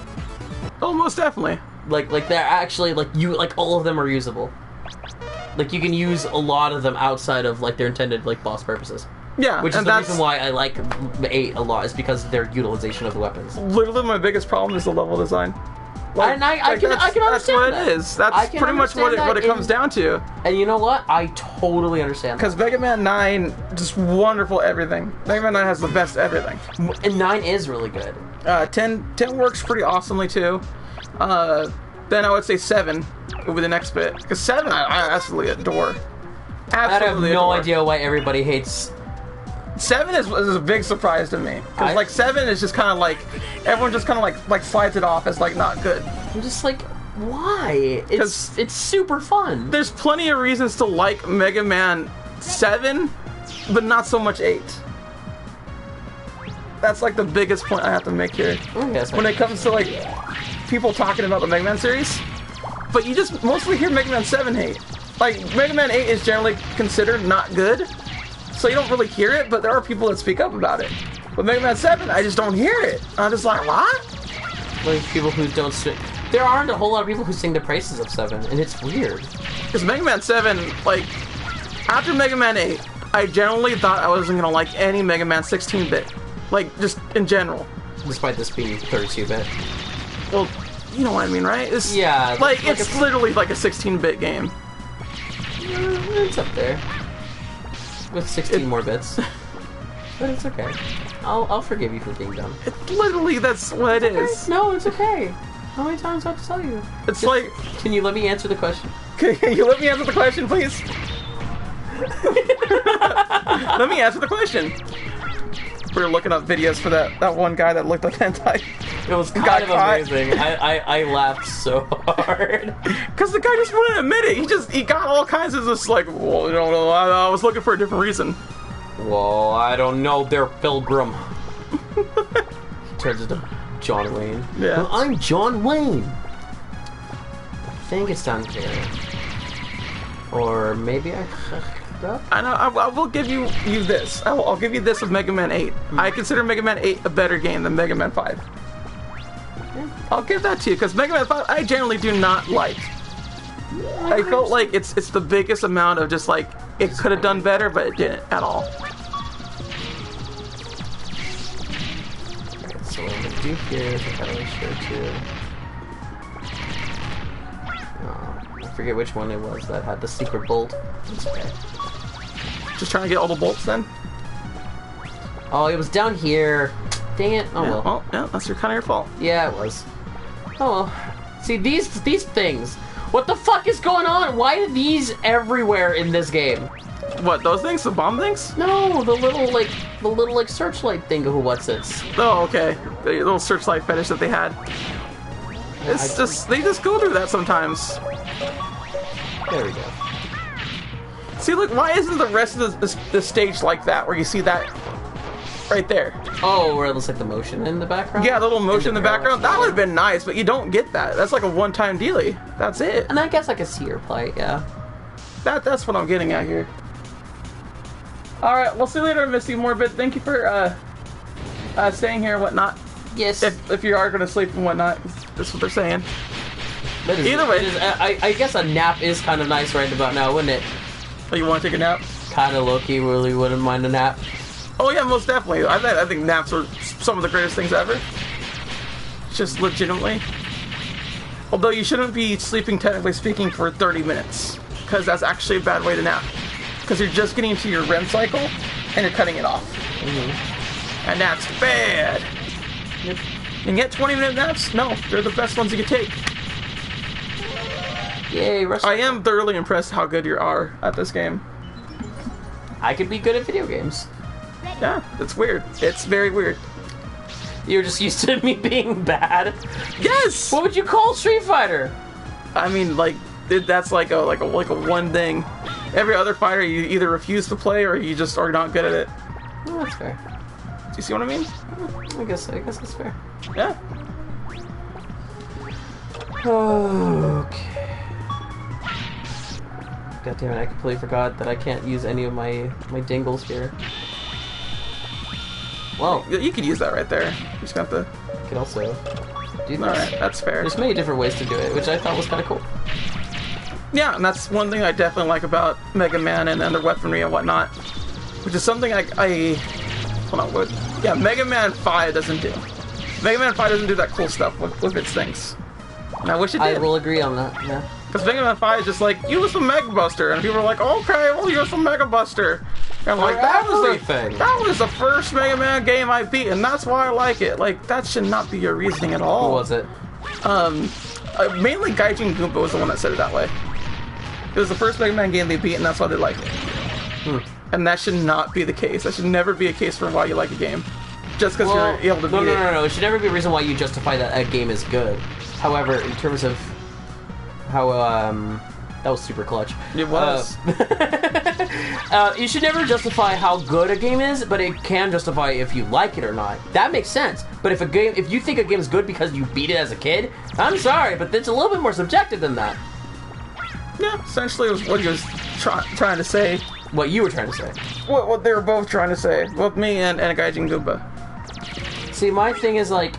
Oh, most definitely. Like they're actually, like all of them are usable. Like, you can use a lot of them outside of, like, their intended, like, boss purposes. Yeah, Which is and the that's reason why I like 8 a lot, is because of their utilization of the weapons. literally my biggest problem is the level design. And I can that's understand what that. it is. That's I can pretty much what understand it that comes down to. And you know what? I totally understand that. Because Mega Man 9, just wonderful everything. Mega Man 9 has the best everything. And 9 is really good. 10 works pretty awesomely too. Then I would say 7 would be the next bit. Because 7 I absolutely adore. Absolutely I have no adore. idea why everybody hates... 7 is a big surprise to me. Because like 7 is just kind of like, everyone just kind of like slides it off as like not good. I'm just like, why? It's super fun. There's plenty of reasons to like Mega Man 7, but not so much 8. That's like the biggest point I have to make here. Yes, When it comes to like people talking about the Mega Man series, but you just mostly hear Mega Man 7 hate. Like Mega Man 8 is generally considered not good, so you don't really hear it, but there are people that speak up about it. But Mega Man 7, I just don't hear it. I'm just like, what? Like, people who don't... There aren't a whole lot of people who sing the praises of 7, and it's weird. Because Mega Man 7, like, after Mega Man 8, I generally thought I wasn't gonna like any Mega Man 16-bit. Like, just in general. Despite this being 32-bit. Well, you know what I mean, right? It's, Yeah. like it's literally like a 16-bit game. It's up there. With 16 more bits. But it's okay. I'll forgive you for being dumb. Literally, that's what it is. No, it's okay. How many times do I have to tell you? It's like... Can you let me answer the question? Can you let me answer the question, please? Let me answer the question. We were looking up videos for that one guy that looked like hentai. It was kind of amazing. I laughed so hard. Because the guy just wouldn't admit it. He got all kinds of just like, well, you know, I was looking for a different reason. Well, I don't know. They're Pilgrim. Turns into John Wayne. Yeah. Well, I'm John Wayne. I think it's down here. Or maybe I fucked up? I know. I will give you this. I'll give you this with Mega Man 8. I consider Mega Man 8 a better game than Mega Man 5. I'll give that to you, because Mega Man 5 I generally do not like. I felt like it's the biggest amount of just like, it could have done better, but it didn't at all. Alright, so what I'm gonna do here is I gotta make sure to... I forget which one it was that had the secret bolt. It's okay. Just trying to get all the bolts then? Oh, it was down here. Dang it. Oh Yeah, well. well, yeah, that's kind of your fault. Yeah, it was. Oh well. See, these things. What the fuck is going on? Why are these everywhere in this game? What, those things? The bomb things? No, the little searchlight thing who what's it? Oh, okay. The little searchlight fetish that they had. It's just, they just go through that sometimes. There we go. See, look, why isn't the rest of the stage like that, where you see that right there? Oh, where it looks like the motion in the background? Yeah, the little motion in the background. That would have been. been nice, but you don't get that. That's like a one-time dealie. That's it. And I guess I could see her play, yeah. That's what I'm getting at here. Alright, we'll see you later, Misty Morbid. Thank you for staying here and whatnot. Yes. If you are going to sleep and whatnot. That's what they're saying. Either way. I guess a nap is kind of nice right about now, wouldn't it? Oh, you want to take a nap? Kind of low-key, really wouldn't mind a nap. Oh yeah, most definitely. I think naps are some of the greatest things ever. Just legitimately. Although you shouldn't be sleeping, technically speaking, for 30 minutes. Because that's actually a bad way to nap. Because you're just getting into your REM cycle, and you're cutting it off. Mm-hmm. And that's bad. Yep. You can get 20-minute naps? No, they're the best ones you can take. Yay, I am thoroughly impressed how good you are at this game. I could be good at video games. Yeah, it's weird. It's very weird. You're just used to me being bad? Yes! What would you call Street Fighter? I mean, like, that's like a one thing. Every other fighter, you either refuse to play or you just are not good at it. Oh, that's fair. Do you see what I mean? I guess that's fair. Yeah. Okay. God damn it, I completely forgot that I can't use any of my dingles here. Well, You could use that right there. You just got the... I could also do this. Alright, that's fair. There's many different ways to do it, which I thought was kind of cool. Yeah, and that's one thing I definitely like about Mega Man and their weaponry and whatnot. Which is something I hold on, what? Yeah, Mega Man 5 doesn't do. Mega Man 5 doesn't do that cool stuff with its things. And I wish it did. I will agree on that, yeah. Because Mega Man 5 is just like, use the Mega Buster, and people are like, okay, we'll use the Mega Buster. And I'm like, that was the first Mega Man game I beat, and that's why I like it. Like, that should not be your reasoning at all. Who was it? Mainly Gaijin Goomba was the one that said it that way. It was the first Mega Man game they beat, and that's why they like it. And that should not be the case. That should never be a case for why you like a game. Just because you're able to beat it. No. It should never be a reason why you justify that a game is good. However, in terms of how, that was super clutch. It was. You should never justify how good a game is, but it can justify if you like it or not. That makes sense. But if you think a game is good because you beat it as a kid, I'm sorry, but it's a little bit more subjective than that. Yeah, essentially it was what he was trying to say. What you were trying to say. What they were both trying to say. Both me and Gaijin Goomba. See, my thing is, like,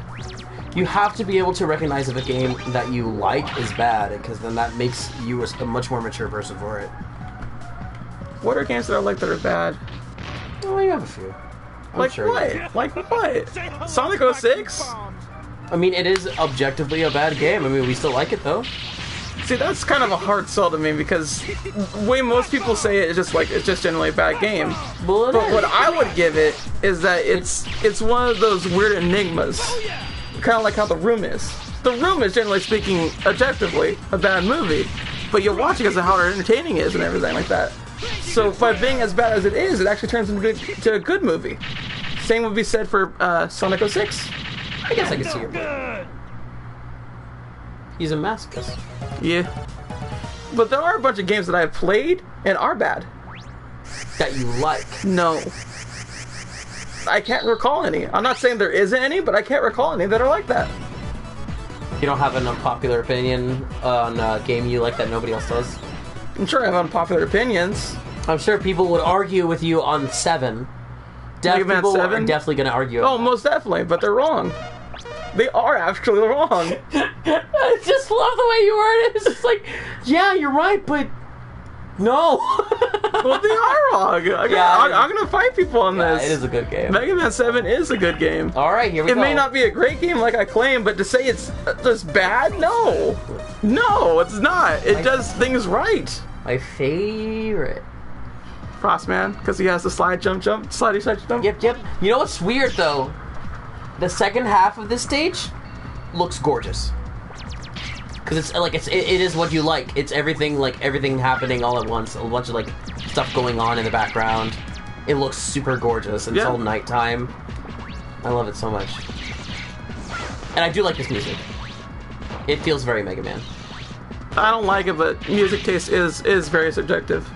you have to be able to recognize if a game that you like is bad, because then that makes you a much more mature person for it. What are games that I like that are bad? Oh, you have a few. Like what? Like what? Sonic 06? I mean, it is objectively a bad game. I mean, we still like it, though. See, that's kind of a hard sell to me because the way most people say it is just like it's just generally a bad game. Well, But what I would give it is that it's one of those weird enigmas, kind of like how The Room is. The Room is, generally speaking, objectively a bad movie, but you watch it because of how entertaining it is and everything like that. So by being as bad as it is, it actually turns into a good movie. Same would be said for Sonic 06. I guess I can see your point. He's a masochist. Yeah. But there are a bunch of games that I've played and are bad. That you like. No. I can't recall any. I'm not saying there isn't any, but I can't recall any that are like that. You don't have an unpopular opinion on a game you like that nobody else does? I'm sure I have unpopular opinions. I'm sure people would argue with you on 7. Mega Man People 7? are definitely going to argue. Oh, most definitely, but they're wrong. They are actually wrong. I just love the way you word it. It's just like, yeah, you're right, but no. Well, they are wrong. I'm going to fight people on this. It is a good game. Mega Man 7 is a good game. All right, here we It go. may not be a great game like I claim, but to say it's just bad, no. No, it's not. It does things right. My favorite. Frostman, because he has the slidey side jump. Yep. You know what's weird though? The second half of this stage looks gorgeous. Cause it's like it is what you like. It's everything happening all at once. A bunch of like stuff going on in the background. It looks super gorgeous. It's all nighttime. I love it so much. And I do like this music. It feels very Mega Man. I don't like it, but music taste is very subjective.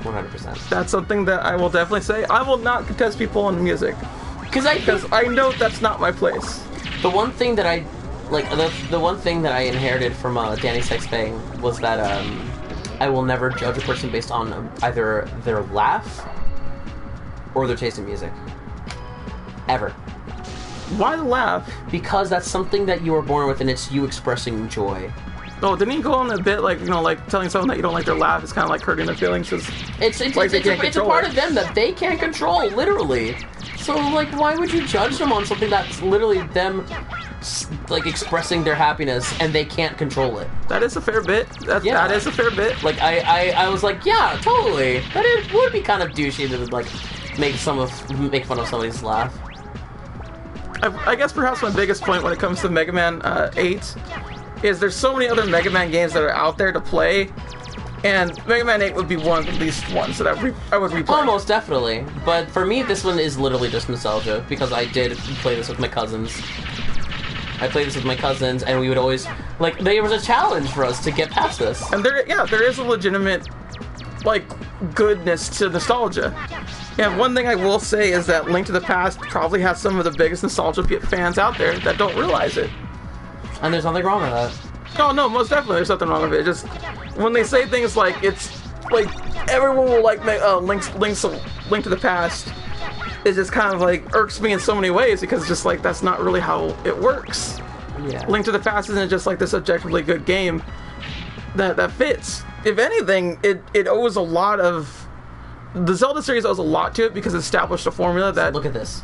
100%. That's something that I will definitely say. I will not contest people on music. Because I know that's not my place. The one thing that I like, the one thing that I inherited from Danny Sexbang was that I will never judge a person based on either their laugh or their taste in music. Ever. Why the laugh? Because that's something that you were born with, and it's you expressing joy. Oh, didn't he go on a bit like telling someone that you don't like their laugh is kind of like hurting their feelings? It's a part of them that they can't control, literally. So like, why would you judge them on something that's literally them, like expressing their happiness and they can't control it? That is a fair bit. That is a fair bit. Like I was like, yeah, totally. That would be kind of douchey to like make fun of somebody's laugh. I guess perhaps my biggest point when it comes to Mega Man 8 is there's so many other Mega Man games that are out there to play, and Mega Man 8 would be one of the least ones that I would replay. Almost definitely. But for me, this one is literally just nostalgia, because I did play this with my cousins. And we would always, like, there was a challenge for us to get past this. And there is a legitimate, like, goodness to nostalgia. And one thing I will say is that Link to the Past probably has some of the biggest nostalgia fans out there that don't realize it. And there's nothing wrong with that. Oh no, most definitely there's nothing wrong with it. Just when they say things like it's like everyone will like Link to the Past, it just kind of like irks me in so many ways because it's just like that's not really how it works. Yeah. Link to the Past isn't just like this objectively good game that fits. If anything, it owes a lot of the Zelda series owes a lot to it because it established a formula that look at this.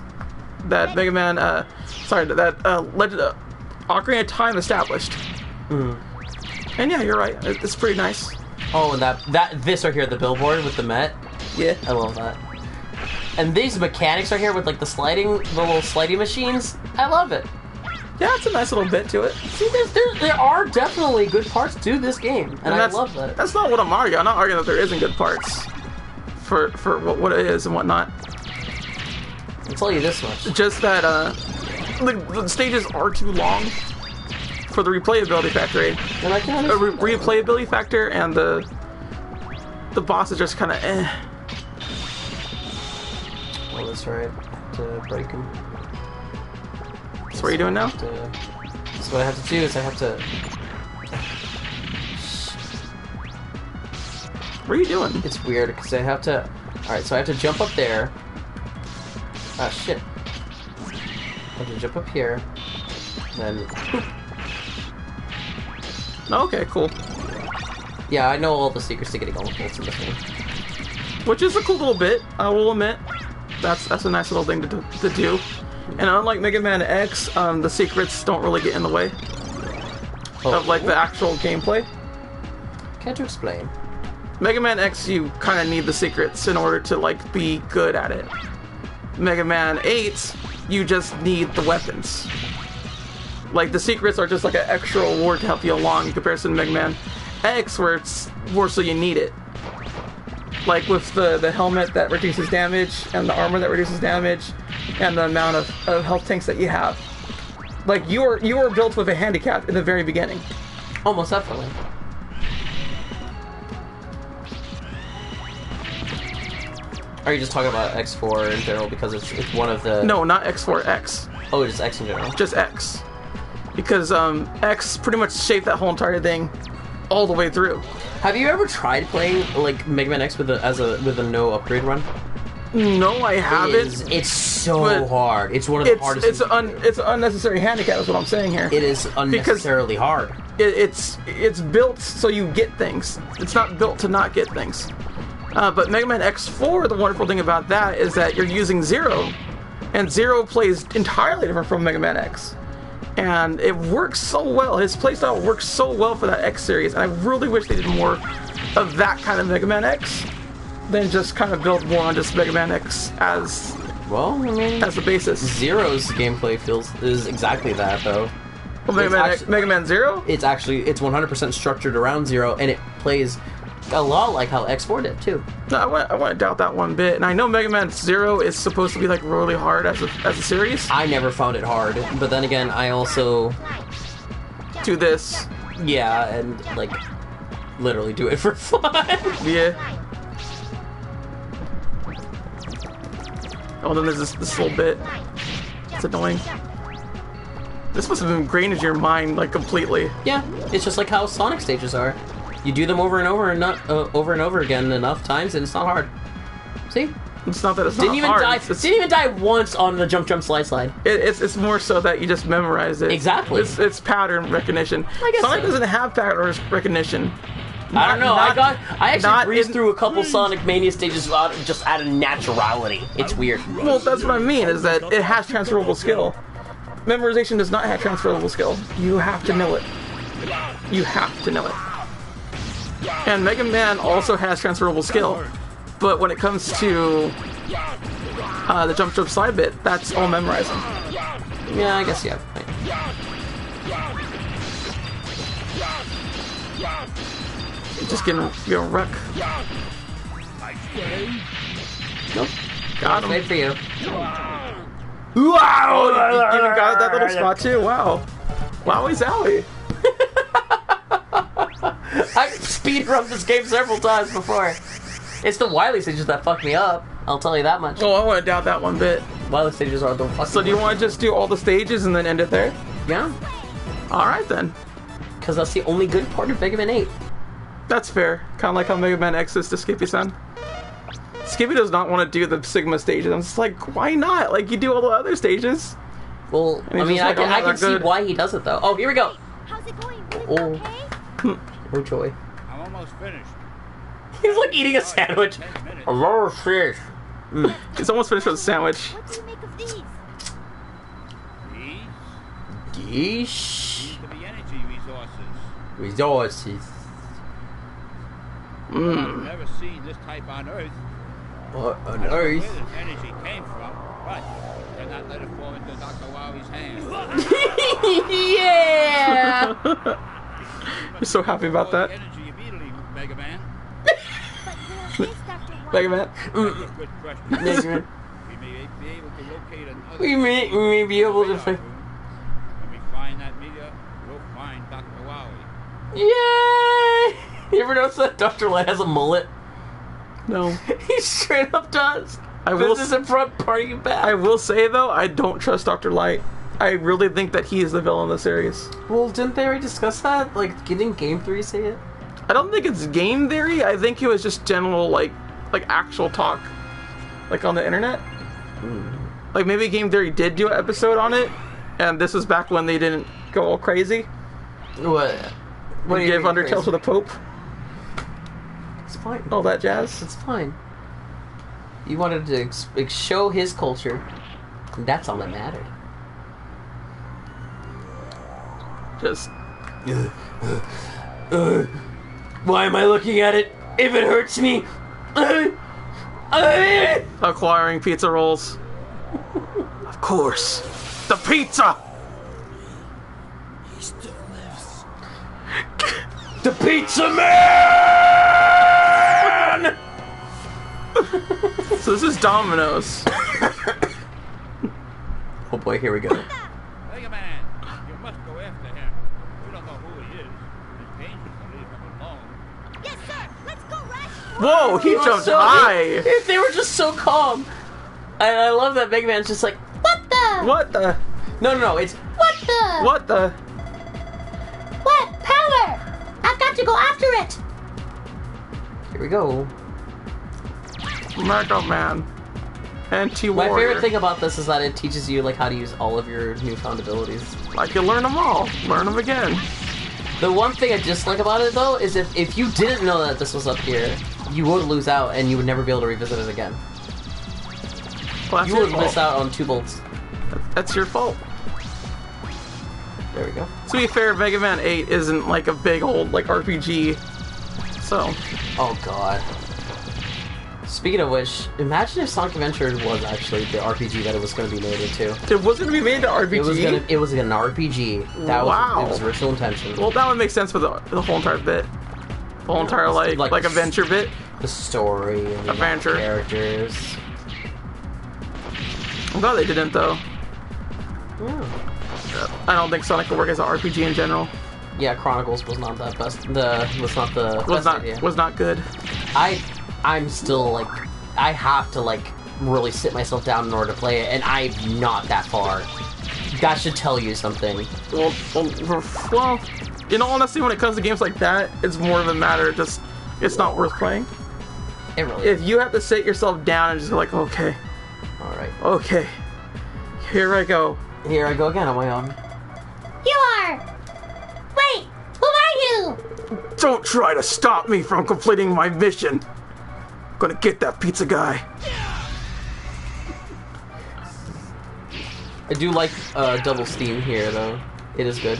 That Mega Man Legend Ocarina of Time established. And yeah, you're right. It's pretty nice. Oh, and this right here, the billboard with the Met. Yeah, I love that. And these mechanics right here with like the little sliding machines. I love it. Yeah, it's a nice little bit to it. See, there are definitely good parts to this game, and I love that. That's not what I'm arguing. I'm not arguing that there isn't good parts for what it is and whatnot. I'll tell you this much. Just that the stages are too long for the replayability factor. And I can understand replayability factor and the boss is just kind of eh. Oh, that's right. To break him. So what are you doing now? So what I have to do is I have to... What are you doing? It's weird because I have to... Alright, so I have to jump up there. Ah, shit. I have to jump up here. Then... Okay, cool. Yeah, I know all the secrets to getting all the bolts in this game. Which is a cool little bit, I will admit. That's a nice little thing to do. And unlike Mega Man X, the secrets don't really get in the way of like the actual gameplay. Care to explain? Mega Man X, you kind of need the secrets in order to like be good at it. Mega Man 8, you just need the weapons. Like the secrets are just like an extra reward to help you along in comparison to Mega Man X, where it's more so you need it. Like with the helmet that reduces damage and the armor that reduces damage and the amount of health tanks that you have. Like you were built with a handicap in the very beginning. Almost definitely. Are you just talking about X4 in general because it's one of the... No, not X4, X. Oh, just X in general. Just X. Because X pretty much shaped that whole entire thing all the way through. Have you ever tried playing like Mega Man X with a no upgrade run? No, I haven't. It's so hard. It's one of the hardest. It's an unnecessary handicap. Is what I'm saying here. It is unnecessarily hard. It's built so you get things. It's not built to not get things. But Mega Man X4, the wonderful thing about that is that you're using Zero, and Zero plays entirely different from Mega Man X. And it works so well. His playstyle works so well for that X series, and I really wish they did more of that kind of Mega Man X than just kind of build more on just Mega Man X as the basis. Zero's gameplay is exactly that though. Well, Mega Man Zero? It's 100% structured around Zero, and it plays a lot like how X4 did too. No, I want to doubt that one bit. And I know Mega Man Zero is supposed to be like really hard as a series. I never found it hard, but then again, I also do this. Yeah, and like literally do it for fun. Yeah. Oh, then there's this little bit. It's annoying. This must have been ingrained into your mind like completely. Yeah, it's just like how Sonic stages are. You do them over and over and over and over again enough times, and it's not hard. See? It's not that it's not hard. Didn't even die once on the jump, slide. It's more so that you just memorize it. Exactly. It's pattern recognition. I guess Sonic so. doesn't have pattern recognition. I don't know. I actually breezed through a couple Sonic Mania stages just out of naturality. It's weird. Well, that's what I mean, is that it has transferable skill. Memorization does not have transferable skill. You have to know it. You have to know it. And Mega Man also has transferable skill, but when it comes to the jump slide bit, that's all memorizing. Yeah, I guess you have. Just getting wreck. Nope. Got him. Wait for you. Wow! You even got that little spot too. Wow. Wowie zowie. I've speedrun this game several times before. It's the Wily stages that fuck me up. I'll tell you that much. Oh, I want to doubt that one bit. Wily stages are the fuck. So do you want to just do all the stages and then end it there? Yeah. Alright then. Because that's the only good part of Mega Man 8. That's fair. Kind of like how Mega Man X is to Skippy-san. Skippy does not want to do the Sigma stages. I'm just like, why not? Like, you do all the other stages. Well, I mean, I can see why he does it, though. Oh, here we go. How's it going? Oh. Oh, joy. I'm almost finished. He's like eating a sandwich. A lot of fish. He's almost finished with a sandwich. What do you make of these? These Yeesh. need to be energy resources. Resources. I've never seen this type on Earth. What on I don't know earth? where this energy came from, but do not let it fall into Dr. Wowie's hands. Yeah. You're so happy about that. Energy immediately, Mega Man. But where is Dr. Wily? Mega Man. Good question. Mega Man. We may be able to locate another. We may be able to find. When we find that meteor, we'll find Dr. Wowie. Yay! You ever notice that Dr. Light has a mullet? No. He straight up does. I will This is in front, party in back. I will say though, I don't trust Dr. Light. I really think that he is the villain of the series. Well, didn't they already discuss that? Like, didn't Game 3 say it? I don't think it's game theory. I think it was just general like actual talk, like on the internet. Like maybe Game Theory did do an episode on it, and this was back when they didn't go all crazy. What? What do you Give mean Undertale crazy? to the Pope. It's fine. All that jazz. It's fine. You wanted to show his culture. And that's all that mattered. Just Why am I looking at it? If it hurts me... Acquiring pizza rolls. Of course. The pizza! He still lives. The Pizza Man! So this is Domino's. Oh boy, here we go. Mega Man, you must go after him. We don't know who he is. It's dangerous to leave him alone. Yes, sir. Let's go, Rush. Whoa, he jumped high. They were just so calm. And I love that Mega Man's just like, What the? What the? no, it's... What the? What the? What? Power! I've got to go after it! Here we go. Mega Man. My Anti-warrior. favorite thing about this is that it teaches you like how to use all of your newfound abilities. Like you learn them all. Learn them again. The one thing I dislike about it though is if you didn't know that this was up here, you would lose out and you would never be able to revisit it again. Well, that's You your would miss fault. out on 2 bolts. That's your fault. There we go. To be fair, Mega Man 8 isn't like a big old like RPG. So, Oh god. Speaking of which, imagine if Sonic Adventure was actually the RPG that it was going to be made into. it wasn't gonna be made into RPG. It was an RPG. That Wow. was its original intention. Well, that would make sense for the whole entire bit. The whole entire like adventure bit. The story and the Adventure. characters. I'm glad they didn't though. Yeah. I don't think Sonic could work as an RPG in general. Yeah, Chronicles was not that best. Was not the best idea. Was not good. I'm still like, I have to like really sit myself down in order to play it, and I'm not that far. That should tell you something. Well, in all honesty, when it comes to games like that, it's more of a matter of just it's not worth playing. It really. If you have to sit yourself down and just be like, okay, All right. okay, here I go. Here I go again on my own. You are! Wait! Who are you? Don't try to stop me from completing my mission. Gonna get that pizza guy. I do like double steam here though. It is good.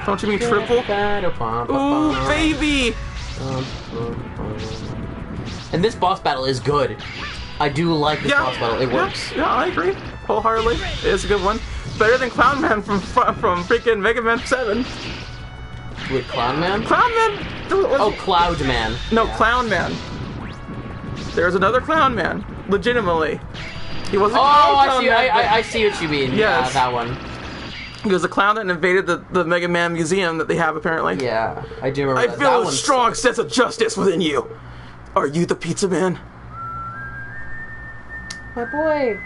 Don't you mean triple? Ooh, baby! And this boss battle is good. I do like this boss battle. It works. Yeah, I agree. Wholeheartedly. It is a good one. Better than Clown Man from freaking Mega Man 7. With Clown Man? Clown Man? Oh, Cloud Man. No, Yeah. Clown Man. There's another Clown Man. Legitimately. He wasn't Oh, called I Clown see. Man, I see what you mean. Yes. Yeah, that one. He was a clown that invaded the Mega Man museum that they have apparently. Yeah, I do remember I that. feel That a one's- strong sense of justice within you. Are you the pizza man? My boy.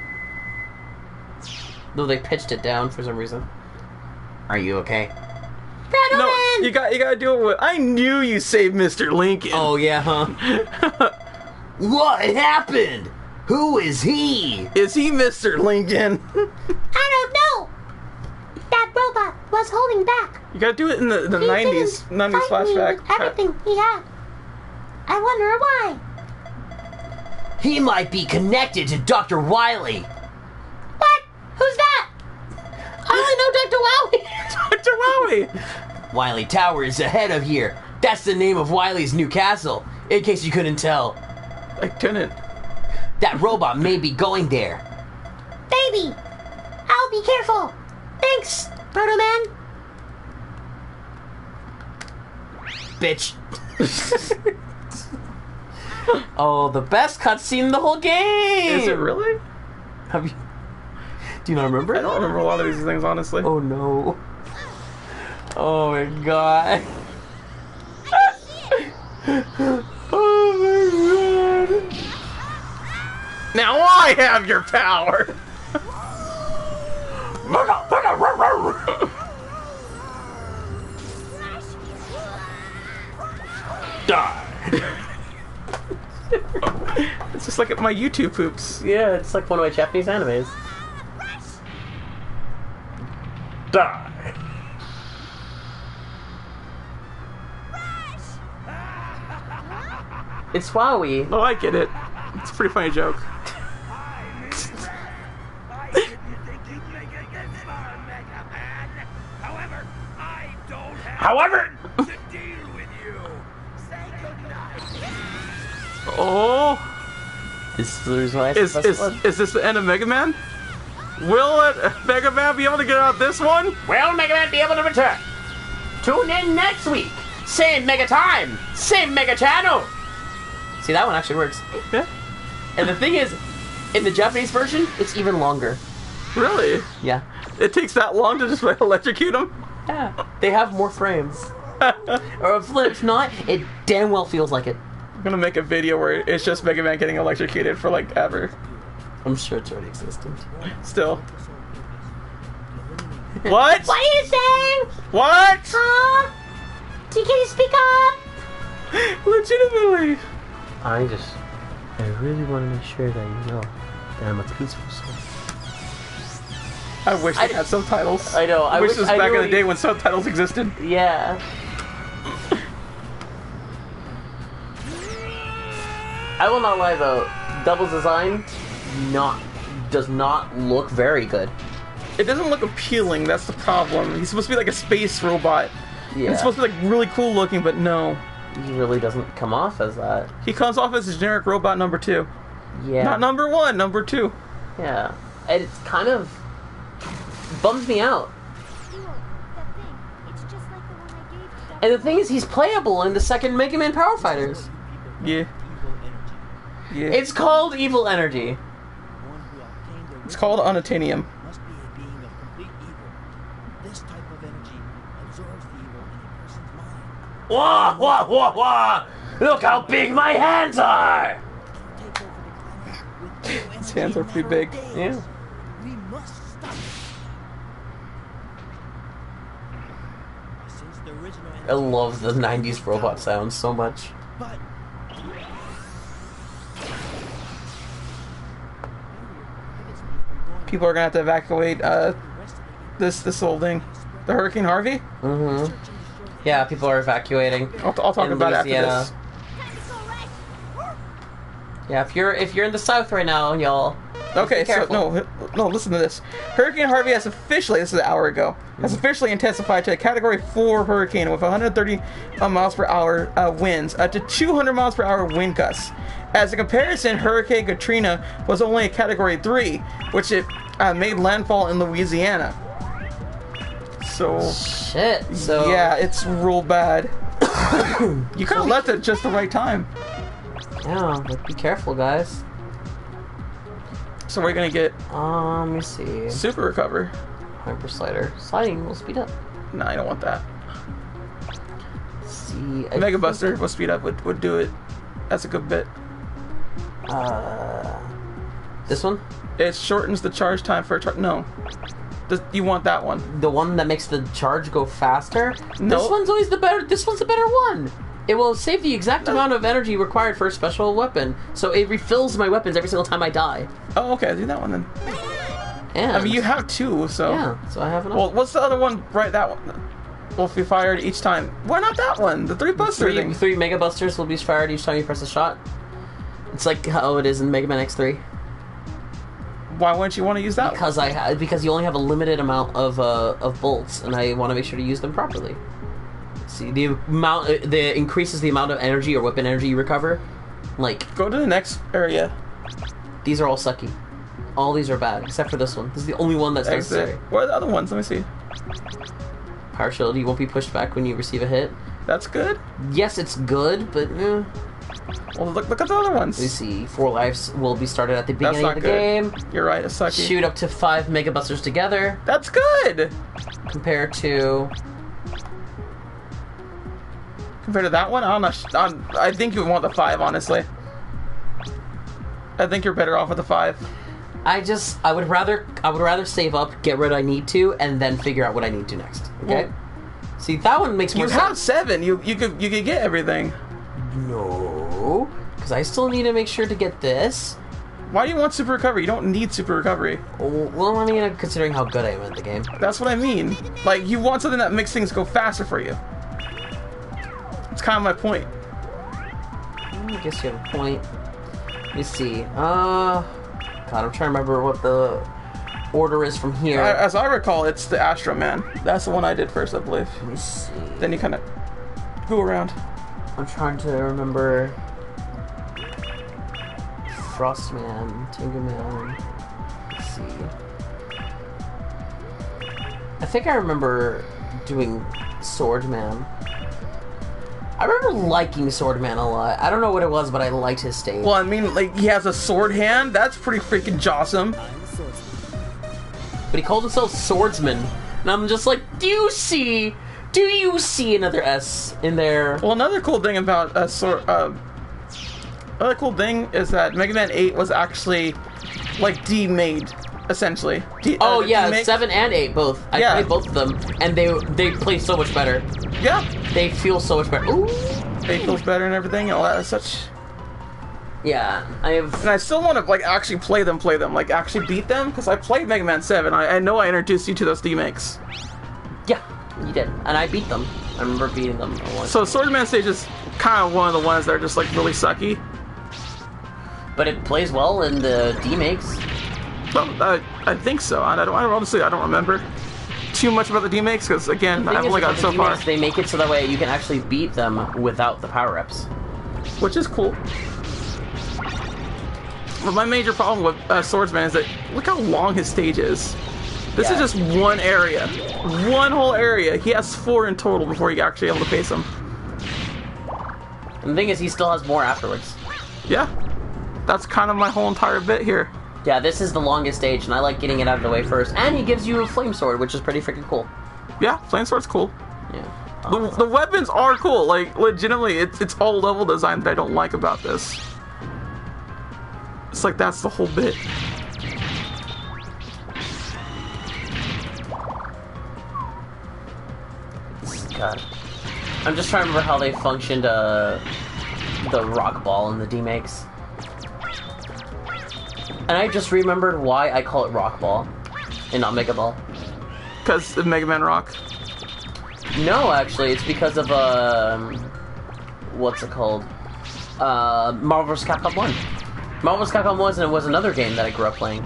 Though they pitched it down for some reason. Are you okay? No, you gotta do it with. I knew you saved Mr. Lincoln. Oh yeah, huh? What happened? Who is he? Is he Mr. Lincoln? I don't know! That robot was holding back. You gotta do it in the He 90s didn't fight me flashback. with everything he had. I wonder why. He might be connected to Dr. Wily. What? Who's that? I only know Dr. Wowie. Dr. Wowie! Wily Tower is ahead of here. That's the name of Wily's new castle, in case you couldn't tell. I couldn't. That robot may be going there. Baby, I'll be careful. Thanks, Proto Man. Bitch. Oh, the best cutscene in the whole game. Is it really? Have you? Do you not remember? I don't remember a lot of these things, honestly. Oh no. Oh my god. Oh my god. Now I have your power! It's just like my YouTube poops. Yeah, it's like one of my Japanese animes. Die. It's Wowie. Oh, I get it. It's a pretty funny joke. However, I don't have However, to deal with you. Oh, This is the reason why I is said best one. this the end of Mega Man? Will Mega Man be able to get out this one? Will Mega Man be able to return? Tune in next week. Same Mega time, same Mega channel. See, that one actually works. Yeah. And the thing is, in the Japanese version, it's even longer. Really? Yeah. It takes that long to just electrocute him? Yeah. They have more frames. Or if not, it damn well feels like it. I'm gonna make a video where it's just Mega Man getting electrocuted for like ever. I'm sure it's already existent. Still. What? What are you saying? What? Huh? Can you speak up? Legitimately. I really want to make sure that you know that I'm a peaceful soul. I wish they had subtitles. I know. I wish this was I back knew in the what day you- when subtitles existed. Yeah. I will not lie though. Double's design does not look very good. It doesn't look appealing, that's the problem. He's supposed to be like a space robot. Yeah. It's supposed to be like really cool looking, but no. He really doesn't come off as that. He comes off as a generic robot number 2. Yeah. Not number 1, number 2. Yeah. And it's kind of bums me out. Zero, that thing. It's just like the one I gave you. And the thing is, he's playable in the second Mega Man Power Fighters. Yeah. Yeah. It's called Evil Energy. It's called Unobtainium. Must be a being of complete evil. This type of energy absorbs the evil in a person's mind. Wah, wah, wah, wah. Look how big my hands are. Take over the planet with no His energy hands are pretty big. days. Yeah. We must stop it. Since the original I love the 90s robot sound so much. but People are gonna have to evacuate this little thing. The Hurricane Harvey? Mm-hmm. Yeah, people are evacuating. I'll talk in about it after Louisiana. this. Time to go, Rex. Yeah, if you're in the South right now, y'all. Okay, Be so careful. no, listen to this. Hurricane Harvey has officially, this is an hour ago, has officially intensified to a Category 4 hurricane with 130 miles per hour winds, to 200 miles per hour wind gusts. As a comparison, Hurricane Katrina was only a Category 3, which it made landfall in Louisiana. So Shit. So yeah, it's real bad. You could have left at just the right time. Yeah, but be careful, guys. So we're gonna get Let me see. super recover. Hyper slider. Sliding will speed up. No, I don't want that. Let's see. I Mega think- Buster will speed up would do it. That's a good bit. This one? It shortens the charge time for a charge. No. You want that one. The one that makes the charge go faster? No. This one's always the better. This one's the better one. It will save the exact amount of energy required for a special weapon, so it refills my weapons every single time I die. Oh, okay. Do that one then. And I mean, you have 2, so. yeah, so I have enough. Well, what's the other one? Right, that one. Will be fired each time. Why not that one? The 3 Buster thing. three Mega Busters will be fired each time you press a shot. It's like how it is in Mega Man X3. Why wouldn't you want to use that? Because you only have a limited amount of bolts, and I want to make sure to use them properly. See, the increases the amount of energy or weapon energy you recover. Like, Go to the next area. these are all sucky. All these are bad, except for this one. This is the only one that's necessary. Exit. What are the other ones? Let me see. Power shield, you won't be pushed back when you receive a hit. That's good. Yes, it's good, but Well, look at the other ones. we see 4 lives will be started at the That's beginning not of the good. game. You're right. It's sucky. Shoot up to 5 Mega Busters together, That's good. compared to that one, I think you want the 5. Honestly, I think you're better off with the 5. I would rather save up, get what I need to, and then figure out what I need to next. Okay. Well, See, that one makes more You sense. have 7. You could get everything. No, because I still need to make sure to get this. Why do you want super recovery? You don't need super recovery. Well, I mean, considering how good I am at the game. That's what I mean. Like, you want something that makes things go faster for you. It's kind of my point. I guess you have a point. Let me see. God, I'm trying to remember what the order is from here. As I recall, it's the Astro Man. That's the one I did first, I believe. Let me see. Then you kind of go around. I'm trying to remember. Frostman, Tinkerman. Let's see. I think I remember doing Swordman. I remember liking Swordman a lot. I don't know what it was, but I liked his stage. Well, I mean, like, he has a sword hand. That's pretty freaking jawsome. But he called himself Swordsman. And I'm just like, do you see another S in there? Well, another cool thing about another cool thing is that Mega Man 8 was actually, like, D-made, essentially. Yeah, 7 and 8 both. I played both of them, and they play so much better. Yeah. They feel so much better. Ooh. 8 feels better and everything, and all that such. Yeah, And I still want to, like, actually play them, like, actually beat them, because I played Mega Man 7. I know I introduced you to those D-makes. Yeah, you did. And I beat them. I remember beating them once. So Swordman stage is kind of one of the ones that are just, like, really sucky. But it plays well in the D-makes. Well, I think so. I don't remember too much about the D-makes, because, again, I've only got so far. They make it so that way you can actually beat them without the power-ups. Which is cool. But my major problem with Swordsman is that look how long his stage is. This is just one area. One whole area. He has 4 in total before you actually able to face him. And the thing is, he still has more afterwards. Yeah. That's kind of my whole entire bit here. Yeah, this is the longest stage, and I like getting it out of the way first. And he gives you a flame sword, which is pretty freaking cool. Yeah, flame sword's cool. Yeah. The weapons are cool. Like, legitimately, it's all level design that I don't like about this. It's like, that's the whole bit. God. I'm just trying to remember how they functioned, the rock ball in the D-makes. And I just remembered why I call it rock ball and not Mega Ball. Because of Mega Man Rock? No, actually, it's because of, what's it called? Marvel vs. Capcom 1. Marvel vs. Capcom 1 was another game that I grew up playing.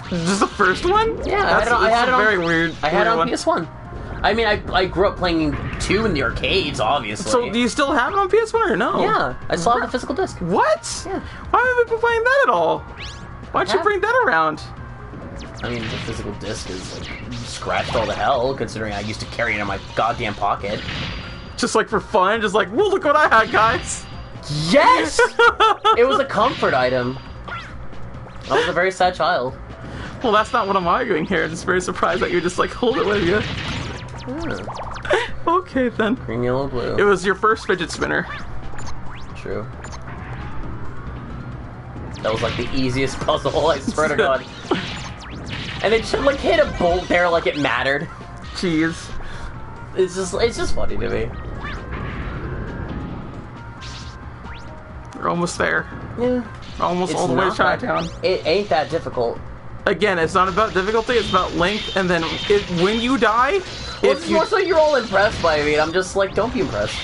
Just the first one? Yeah, I had it on very weird. I had it on one. PS1. I mean, I grew up playing 2 in the arcades, obviously. So, do you still have it on PS1 or no? Yeah, I still have the physical disc. What? Yeah. Why haven't we been playing that at all? Why'd you bring that around? I mean, the physical disc is, like, scratched all the hell, considering I used to carry it in my goddamn pocket. Just, like, for fun? Just like, well, look what I had, guys! Yes! It was a comfort item. I was a very sad child. Well, that's not what I'm arguing here. I'm just very surprised that you just, like, hold it with you. Okay, then. Green, yellow, blue. It was your first fidget spinner. True. That was, like, the easiest puzzle, I swear to God. And it should, like, hit a bolt there like it mattered. Jeez. It's just funny to me. We're almost there. Yeah. We're almost It's all the way to not that- Chinatown. It ain't that difficult. Again, it's not about difficulty, it's about length, and then when you die, Well, if it's you... more so you're all impressed by me, and I'm just like, don't be impressed.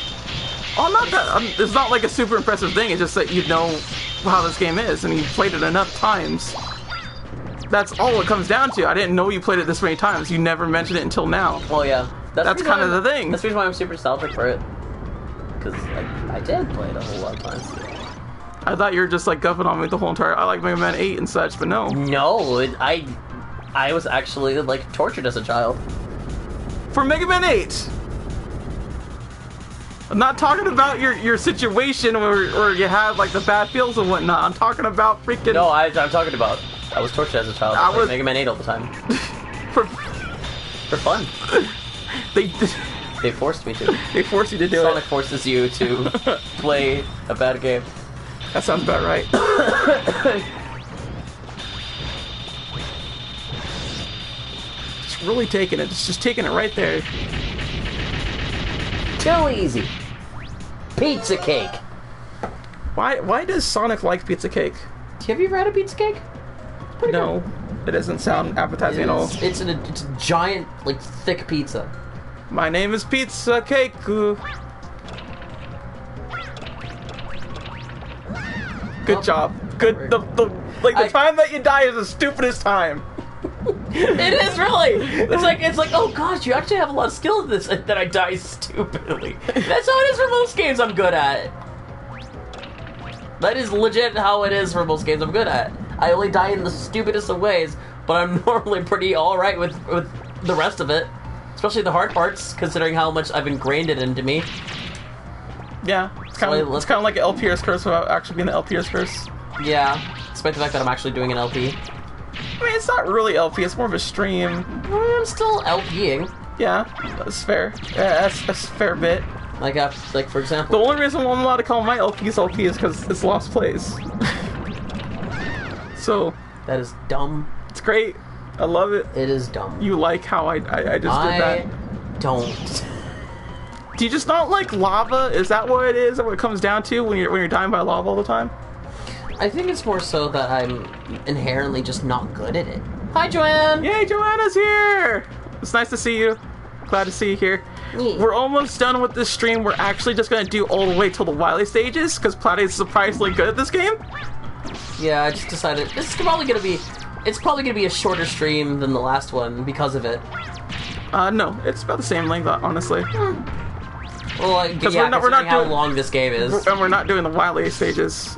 Oh, not that. It's not like a super impressive thing, it's just that you know how this game is, and you've played it enough times. That's all it comes down to. I didn't know you played it this many times. You never mentioned it until now. Well, yeah. That's kind of the thing. That's the reason why I'm super nostalgic for it. Because I did play it a whole lot of times. I thought you were just like guffing on me the whole entire. I like Mega Man 8 and such, but no. No, I was actually like tortured as a child. For Mega Man 8. I'm not talking about your situation where you had like the bad feels and whatnot. I'm talking about freaking. No, I'm talking about. I was tortured as a child. I was Mega Man 8 all the time. for fun. They forced me to. They forced you to do Sonic it. forces you to play a bad game. That sounds about right. It's really taking it. It's just taking it right there. Too easy. Pizza cake. Why does Sonic like pizza cake? Have you ever had a pizza cake? Pretty No, it doesn't sound appetizing at all. It's a giant, like, thick pizza. My name is Pizza Cake. Good job. Good. The time that you die is the stupidest time. It is really. It's like, oh gosh, you actually have a lot of skill in this, and then I die stupidly. That's how it is for most games I'm good at. That is legit how it is for most games I'm good at. I only die in the stupidest of ways, but I'm normally pretty alright with the rest of it. Especially the hard parts, considering how much I've ingrained it into me. Yeah, it's kind of like an LPR's curse without actually being an LPR's curse. Yeah, despite the fact that I'm actually doing an LP. I mean, it's not really LP, it's more of a stream. I'm still LPing. Yeah, that's fair. Yeah, that's a fair bit. Like for The example... only reason why I'm allowed to call my LPs LP is because it's lost plays. So... That is dumb. It's great. I love it. It is dumb. You like how I just did that? I don't. Do you just not like lava? Is that what it is? Is that what it comes down to when you're dying by lava all the time? I think it's more so that I'm inherently just not good at it. Hi, Joanne! Yay, Joanna's here! It's nice to see you. Glad to see you here. Yeah. We're almost done with this stream. We're actually just gonna do all the way till the Wily stages, because Plattie is surprisingly good at this game. Yeah, I just decided it's probably gonna be a shorter stream than the last one because of it. No, it's about the same length, honestly. Well, like, yeah, we're not how doing, long this game is. And we're not doing the Wily stages.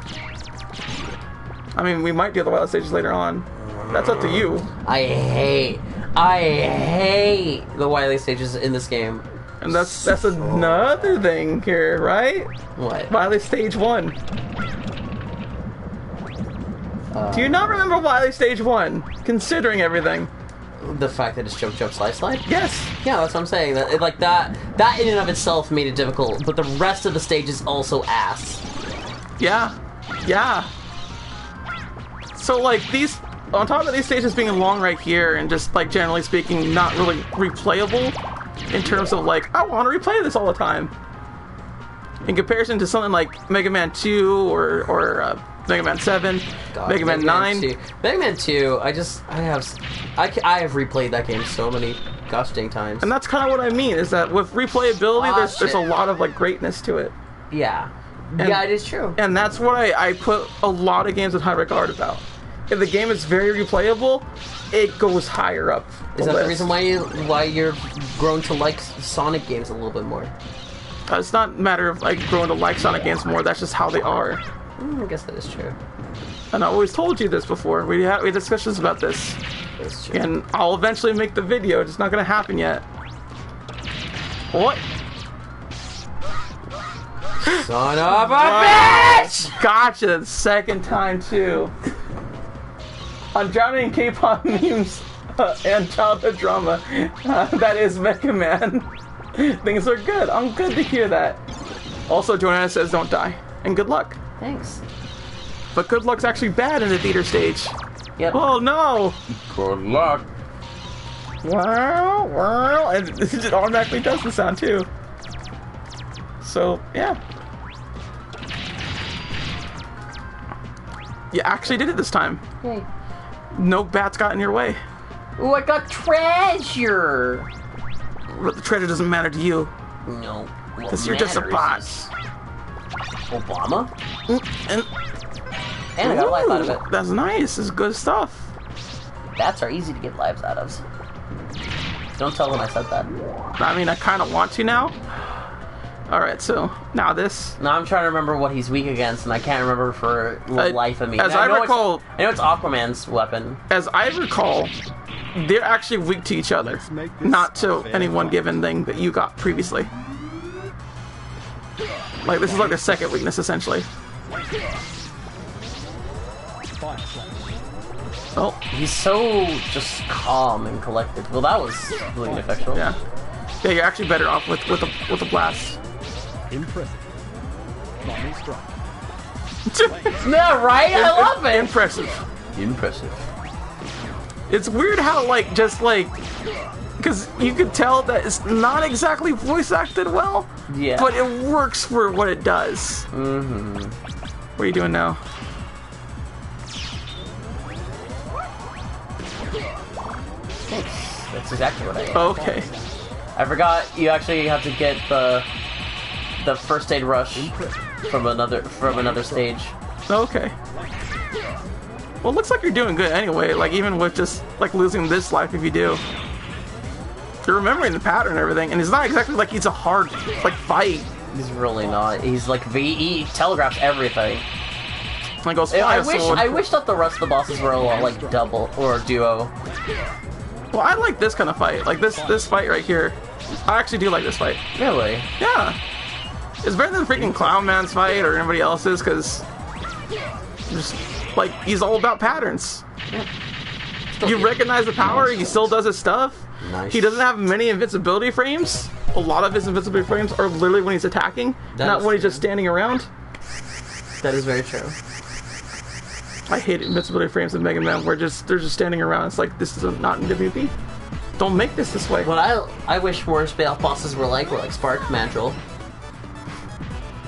I mean, we might do the Wily stages later on. That's up to you. I hate the Wily stages in this game. And that's another thing here, right? What? Wily stage 1. Do you not remember Wily stage 1? Considering everything. The fact that it's jump, jump, slide, slide? Yes. Yeah, that's what I'm saying. That in and of itself made it difficult, but the rest of the stage is also ass. Yeah. Yeah. So, like, on top of these stages being long right here, and just, like, generally speaking, not really replayable, in terms of, like, I want to replay this all the time. In comparison to something like Mega Man 2 or Mega Man 7, God, Mega Man 9. Mega Man 2, I have replayed that game so many gosh dang times. And that's kind of what I mean, is that with replayability, there's a lot of, like, greatness to it. Yeah. And, yeah, it is true. And that's what I put a lot of games in high regard about. If the game is very replayable, it goes higher up. Is that the reason why you're grown to like Sonic games a little bit more? It's not a matter of like growing to like Sonic games more. That's just how they are. I guess that is true. And I always told you this before. We had discussions about this. That's true. And I'll eventually make the video. It's not gonna happen yet. What? Son of a bitch! Gotcha. The second time too. I'm drowning in K-pop memes and childhood drama. That is Mega Man. Things are good. I'm good to hear that. Also, Joanna says don't die. And good luck. Thanks. But good luck's actually bad in the theater stage. Yep. Oh no! Good luck. Wow, wow. And it automatically does the sound too. So, yeah. You actually did it this time. Yay. No bats got in your way. Ooh, I got treasure! But the treasure doesn't matter to you. No. Because you're just a bot. Obama? And I got a life out of it. That's nice. This is good stuff. Bats are easy to get lives out of. Don't tell them I said that. I mean, I kind of want to now. Alright, so now this. Now I'm trying to remember what he's weak against, and I can't remember for the life of me. As I recall, I know it's Aquaman's weapon. As I recall, they're actually weak to each other, not to any one given thing that you got previously. Like, this is like their second weakness, essentially. Oh. He's so just calm and collected. Well, that was really ineffectual. Yeah. Yeah, you're actually better off with a blast. Impressive. Not me strong. Yeah, right? I love it! Impressive. Impressive. It's weird how, like, just like... Because you could tell that it's not exactly voice acted well. Yeah. But it works for what it does. Mm-hmm. What are you doing now? Thanks. That's exactly what I did. Okay. I forgot you actually have to get the first aid rush from another stage. Okay. Well, it looks like you're doing good anyway, like even with just like losing this life if you do. You're remembering the pattern and everything, and it's not exactly like he's a hard like fight. He's really not. He's like he telegraphs everything. And it goes I wish that the rest of the bosses were all like double or duo. Well, I like this kind of fight. Like this fight right here. I actually do like this fight. Really? Yeah. It's better than freaking Clown Man's fight or anybody else's, because just like he's all about patterns. You recognize the power, he still does his stuff. Nice. He doesn't have many invincibility frames. A lot of his invincibility frames are literally when he's attacking, not when he's just standing around. That is very true. I hate invincibility frames in Mega Man where they're just standing around. It's like, this is not in WP. Don't make this way. What I wish more spin-off bosses were like Spark Mandrill.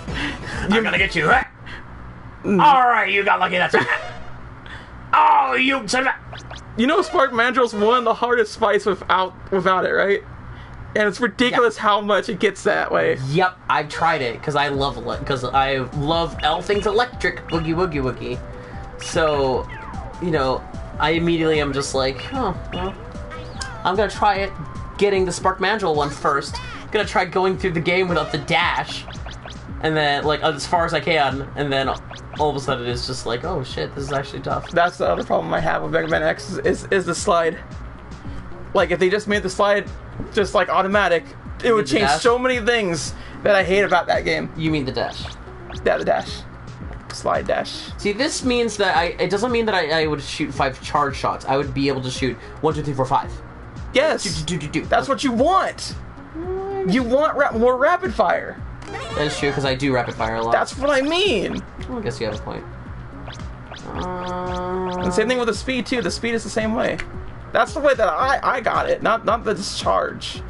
I'm gonna get you. Alright, you got lucky, that's it. Oh, you son of a... You know Spark Mandrill's one of the hardest fights without it, right? And it's ridiculous how much it gets that way. Yep, I've tried it because I love all things electric, boogie woogie woogie. So, you know, I immediately am just like, oh, well, I'm gonna try it, getting the Spark Mandrill one first. Gonna try going through the game without the dash, and then like as far as I can, and then all of a sudden it's just like, oh shit, this is actually tough. That's the other problem I have with Mega Man X is the slide. Like if they just made the slide just like automatic, it would change so many things that I hate about that game. You mean the dash? Yeah, the dash. Slide dash. See, this means that it doesn't mean that I would shoot 5 charge shots. I would be able to shoot 1, 2, 3, 4, 5. Yes. That's what you want. You want more rapid fire. That is true, because I do rapid fire a lot. That's what I mean. Well, I guess you have a point. And same thing with the speed too. The speed is the same way. That's the way that I got it, not the discharge.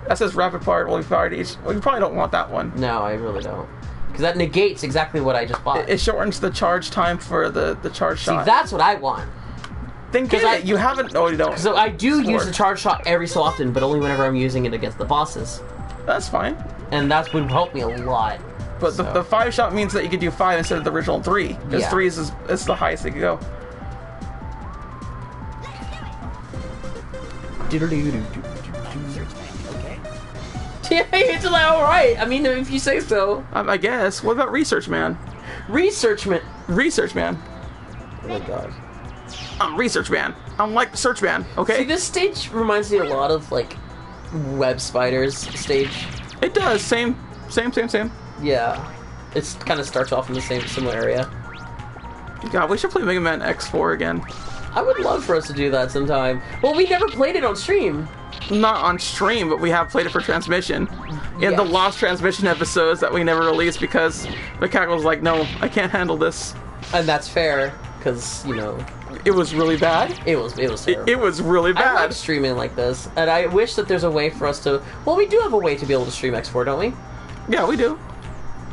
That says rapid fire will be fired each. Well, you probably don't want that one. No, I really don't. Because that negates exactly what I just bought. It shortens the charge time for the charge shot. See, that's what I want. Then get it. You haven't. No, you don't. So I do use the charge shot every so often, but only whenever I'm using it against the bosses. That's fine. And that would help me a lot. But the 5 shot means that you could do 5 instead of the original 3. Because 3 is the highest they could go. Yeah, it's like, alright. I mean, if you say so. I guess. What about Research Man? Research Man. Oh my god. I'm Research Man. I'm like Search Man, okay? See, this stage reminds me a lot of, like, Web Spiders stage. It does. Same. Yeah. It kind of starts off in the similar area. God, we should play Mega Man X4 again. I would love for us to do that sometime. Well, we never played it on stream. Not on stream, but we have played it for transmission. In the lost transmission episodes that we never released because Macaco was like, no, I can't handle this. And that's fair, because, you know... It was really bad? It was terrible. It was really bad. I like streaming like this, and I wish that there's a way for us to... Well, we do have a way to be able to stream X4, don't we? Yeah, we do.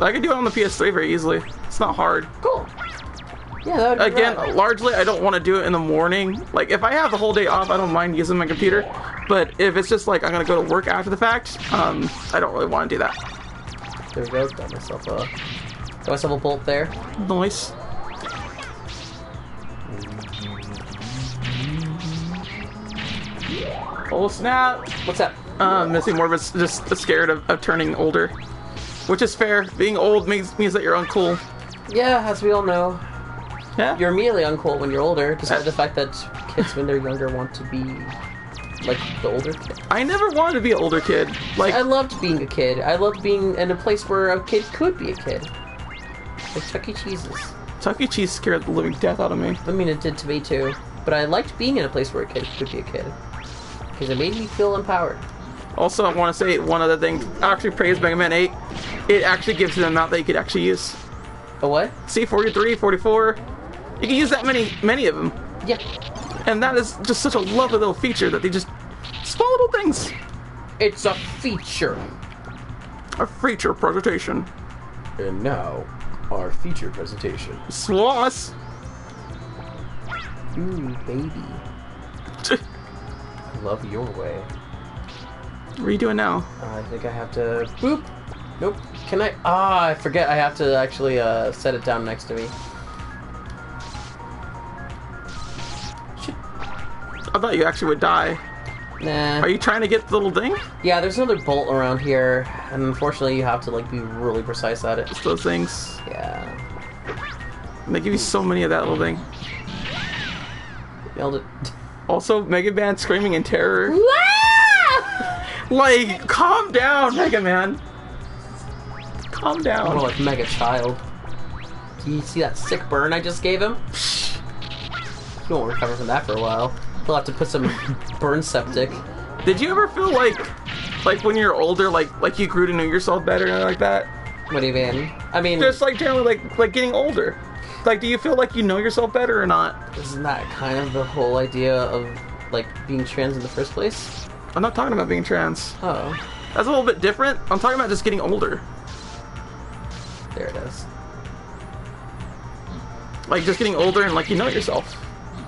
I can do it on the PS3 very easily. It's not hard. Cool. Yeah, that would be Again, largely, I don't want to do it in the morning. Like, if I have the whole day off, I don't mind using my computer. But if it's just like I'm going to go to work after the fact, I don't really want to do that. There we go. Got myself a bolt there. Nice. Oh, snap. What's that? Missing Morbid's just scared of turning older. Which is fair. Being old means that you're uncool. Yeah, as we all know. Yeah? You're immediately uncool when you're older, despite the fact that kids when they're younger want to be like the older kid. I never wanted to be an older kid. Like, I loved being a kid. I loved being in a place where a kid could be a kid. Like Chuck E. Cheese's. Chuck E. Cheese scared the living death out of me. I mean, it did to me too. But I liked being in a place where a kid could be a kid. Because it made me feel empowered. Also, I want to say one other thing. I actually praise Mega Man 8. It actually gives you an amount that you could actually use. A what? See, 43, 44. You can use that many of them. Yeah. And that is just such a lovely little feature that they just... Small little things. It's a feature. A feature presentation. And now, our feature presentation. Sloss. Ooh, baby. Love your way. What are you doing now? I think I have to... Boop! Nope. Can I... Ah, I forget I have to actually set it down next to me. Shit. I thought you actually would die. Nah. Are you trying to get the little thing? Yeah, there's another bolt around here, and unfortunately you have to like be really precise at it. It's those things. Yeah. And they give you so many of that little thing. Nailed it. Also, Mega Man screaming in terror. Like, calm down, Mega Man. Calm down. More like Mega Child. Do you see that sick burn I just gave him? He won't recover from that for a while. He'll have to put some burn septic. Did you ever feel like when you're older, like you grew to know yourself better and like that? What do you mean? I mean, just like generally like getting older. Like, do you feel like you know yourself better or not? Isn't that kind of the whole idea of like being trans in the first place? I'm not talking about being trans. Oh. That's a little bit different. I'm talking about just getting older. There it is. Like, just getting older and, like, you know yourself.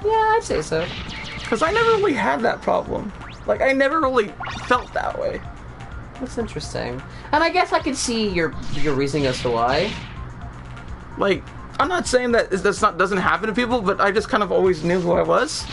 Yeah, I'd say so. Because I never really had that problem. Like, I never really felt that way. That's interesting. And I guess I could see your reasoning as to why. Like, I'm not saying that doesn't happen to people, but I just kind of always knew who I was.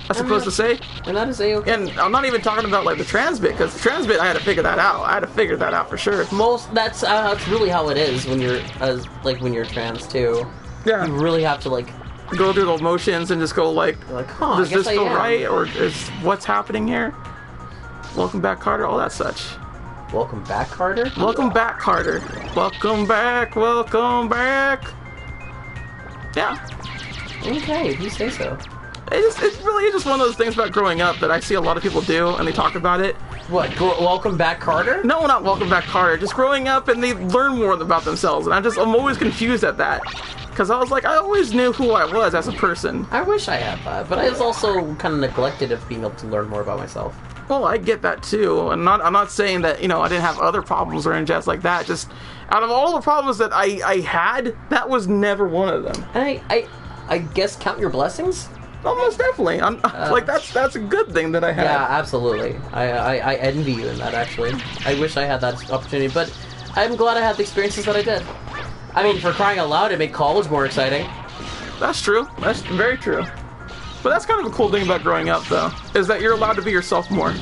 I suppose to say. And that is a-okay. And I'm not even talking about, like, the trans bit, because the trans bit, I had to figure that out. I had to figure that out for sure. That's really how it is when you're when you're trans too. Yeah. You really have to like go through the motions and just go like, huh, does this feel am. right, or is what's happening here? Welcome back, Carter. All that such. Welcome back, Carter. Welcome back, Carter. Welcome back. Welcome back. Yeah. Okay, if you say so. It really is just one of those things about growing up that I see a lot of people do, and they talk about it. What, welcome back, Carter? No, not welcome back, Carter. Just growing up, and they learn more about themselves, and I'm always confused at that. Because I was like, I always knew who I was as a person. I wish I had that, but I was also kind of neglected of being able to learn more about myself. Well, I get that too, and I'm not saying that, you know, I didn't have other problems or just like that. Just out of all the problems that I had, that was never one of them. And I guess count your blessings. Almost definitely. Like that's a good thing that I had. Yeah, absolutely. I envy you in that, actually. I wish I had that opportunity, but I'm glad I had the experiences that I did. I mean, for crying out loud, it made college more exciting. That's true. That's very true. But that's kind of a cool thing about growing up, though, is that you're allowed to be yourself more.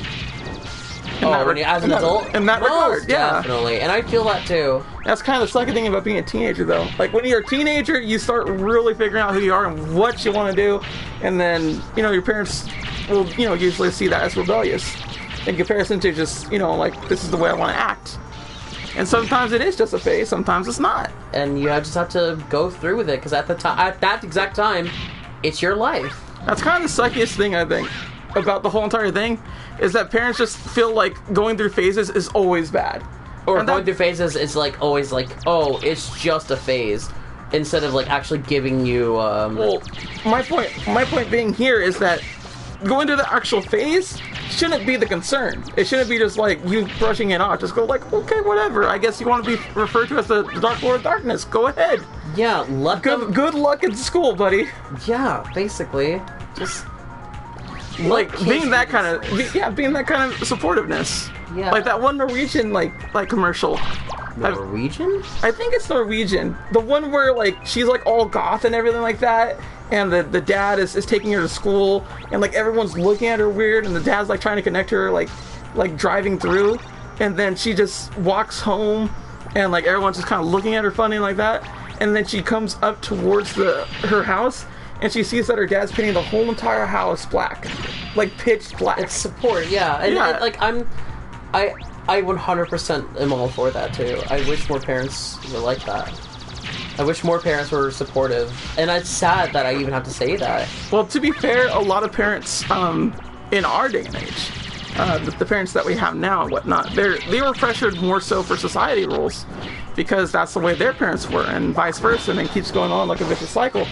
As an adult? In that regard, yeah. Definitely, and I feel that too. That's kind of the sucky thing about being a teenager, though. Like, when you're a teenager, you start really figuring out who you are and what you want to do, and then, you know, your parents will, you know, usually see that as rebellious in comparison to just, you know, like, this is the way I want to act. And sometimes it is just a phase, sometimes it's not. And you just have to go through with it, because at that exact time, it's your life. That's kind of the suckiest thing, I think, about the whole entire thing, is that parents just feel like going through phases is always bad. Or going through phases is like always like, oh, it's just a phase, instead of like actually giving you. Well, my point being here is that going through the actual phase shouldn't be the concern. It shouldn't be just like you brushing it off. Just go like, okay, whatever. I guess you want to be referred to as the Dark Lord of Darkness. Go ahead. Yeah, good luck in school, buddy. Yeah, basically, just. Like being that kind of supportiveness. Yeah. Like that one Norwegian like commercial. Norwegian? I think it's Norwegian. The one where like she's like all goth and everything like that, and the dad is taking her to school, and like everyone's looking at her weird, and the dad's like trying to connect her like driving through, and then she just walks home, and like everyone's just kind of looking at her funny like that, and then she comes up towards her house. And she sees that her dad's painting the whole entire house black, like pitch black. It's support, yeah. And like I 100% am all for that too. I wish more parents were like that. I wish more parents were supportive, and it's sad that I even have to say that. Well, to be fair, a lot of parents in our day and age, the parents that we have now and whatnot, they were pressured more so for society rules, because that's the way their parents were, and vice versa, and it keeps going on like a vicious cycle.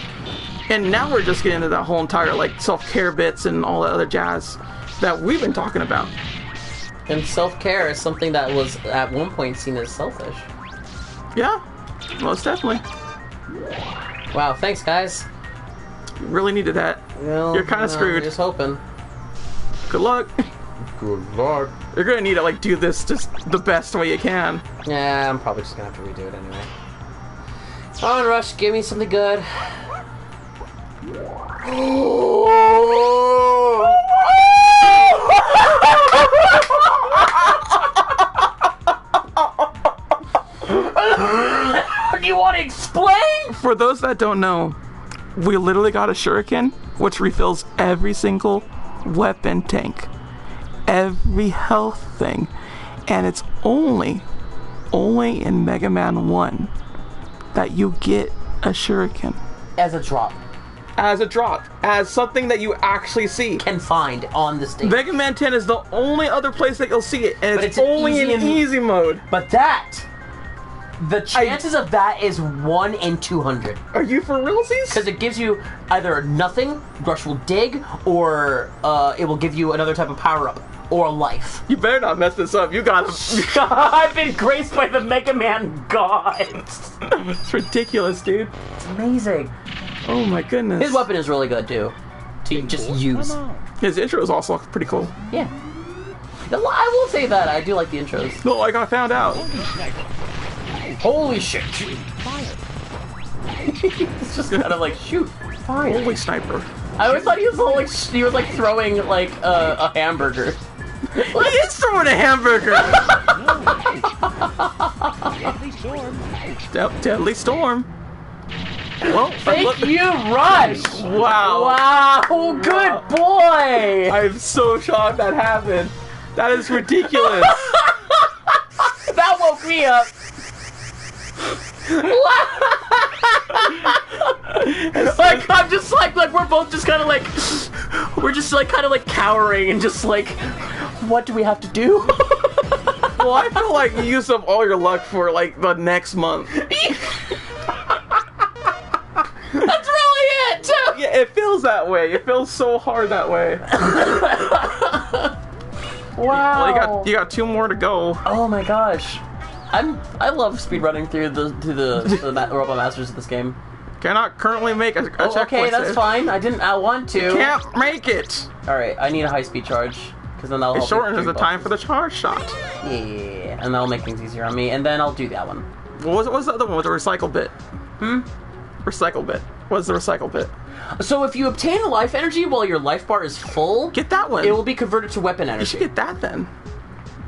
And now we're just getting into that whole entire like self-care bits and all that other jazz that we've been talking about. And self-care is something that was at one point seen as selfish. Yeah, most definitely. Wow, thanks guys. You really needed that. Well, you're kind of screwed. Just hoping. Good luck. Good luck. You're gonna need to like do this just the best way you can. Yeah, I'm probably just gonna have to redo it anyway. Come on, Rush, give me something good. you want to explain? For those that don't know, we literally got a shuriken, which refills every single weapon tank, every health thing, and it's only in Mega Man 1 that you get a shuriken. As a drop. As something that you actually see. Can find on the stage. Mega Man 10 is the only other place that you'll see it, and it's only in easy mode. But the chances of that is 1 in 200. Are you for realsies? Because it gives you either nothing, Rush will dig, or it will give you another type of power-up, or a life. You better not mess this up. You got I've been graced by the Mega Man gods. It's ridiculous, dude. It's amazing. Oh my goodness. His weapon is really good, too. To just use. His intro is also pretty cool. Yeah. I will say that. I do like the intros. No, I found out. Holy shit. It's just kind of like, shoot, fire. Holy sniper. I always thought he was like throwing like a hamburger. He is throwing a hamburger! Deadly storm. Deadly storm. Well, thank you, Rush! Wow. Wow, good boy! I'm so shocked that happened. That is ridiculous. That woke me up. Like, I'm just like we're both just kind of like, we're just like kind of like cowering and just like, what do we have to do? Well, I feel like you used up all your luck for like the next month. That's really it. Yeah, it feels that way. It feels so hard that way. Wow. Well, you got 2 more to go. Oh my gosh. I love speedrunning through the Robot Masters of this game. Cannot currently make a checkpoint. Okay, that's fine. I want to. You can't make it. All right, I need a high-speed charge because then that'll it help shortens the time for the charge shot. Yeah, and that'll make things easier on me, and then I'll do that one. What was the other one with the recycle bit? Recycle bit. What's the recycle bit? So if you obtain a life energy while your life bar is full, get that one. It will be converted to weapon energy. You should get that then.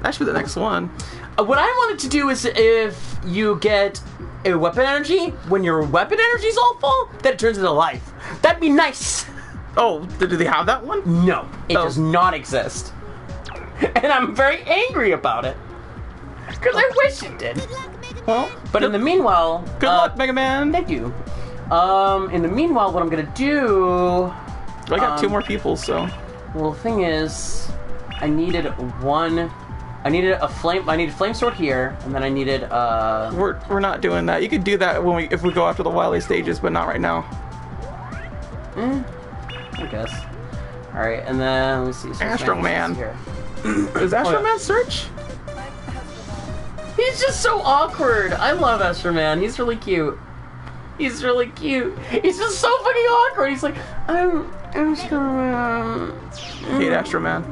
That should be the next one. What I wanted to do is if you get a weapon energy, when your weapon energy is all full, then it turns into life. That'd be nice. Oh, do they have that one? No, it does not exist. And I'm very angry about it. Because I wish it did. Well, but in the meanwhile... Good luck, Mega Man. Thank you. In the meanwhile, what I'm going to do... I got 2 more people, so... Well, the thing is, I needed a flame sword here, and then I needed We're not doing that. You could do that if we go after the Wily stages, but not right now. I guess. All right, and then let's see. So Astro Man. Is Astro Man search? He's just so awkward. I love Astro Man. He's really cute. He's really cute. He's just so fucking awkward. He's like, I'm Astro Man. Hate Astro Man.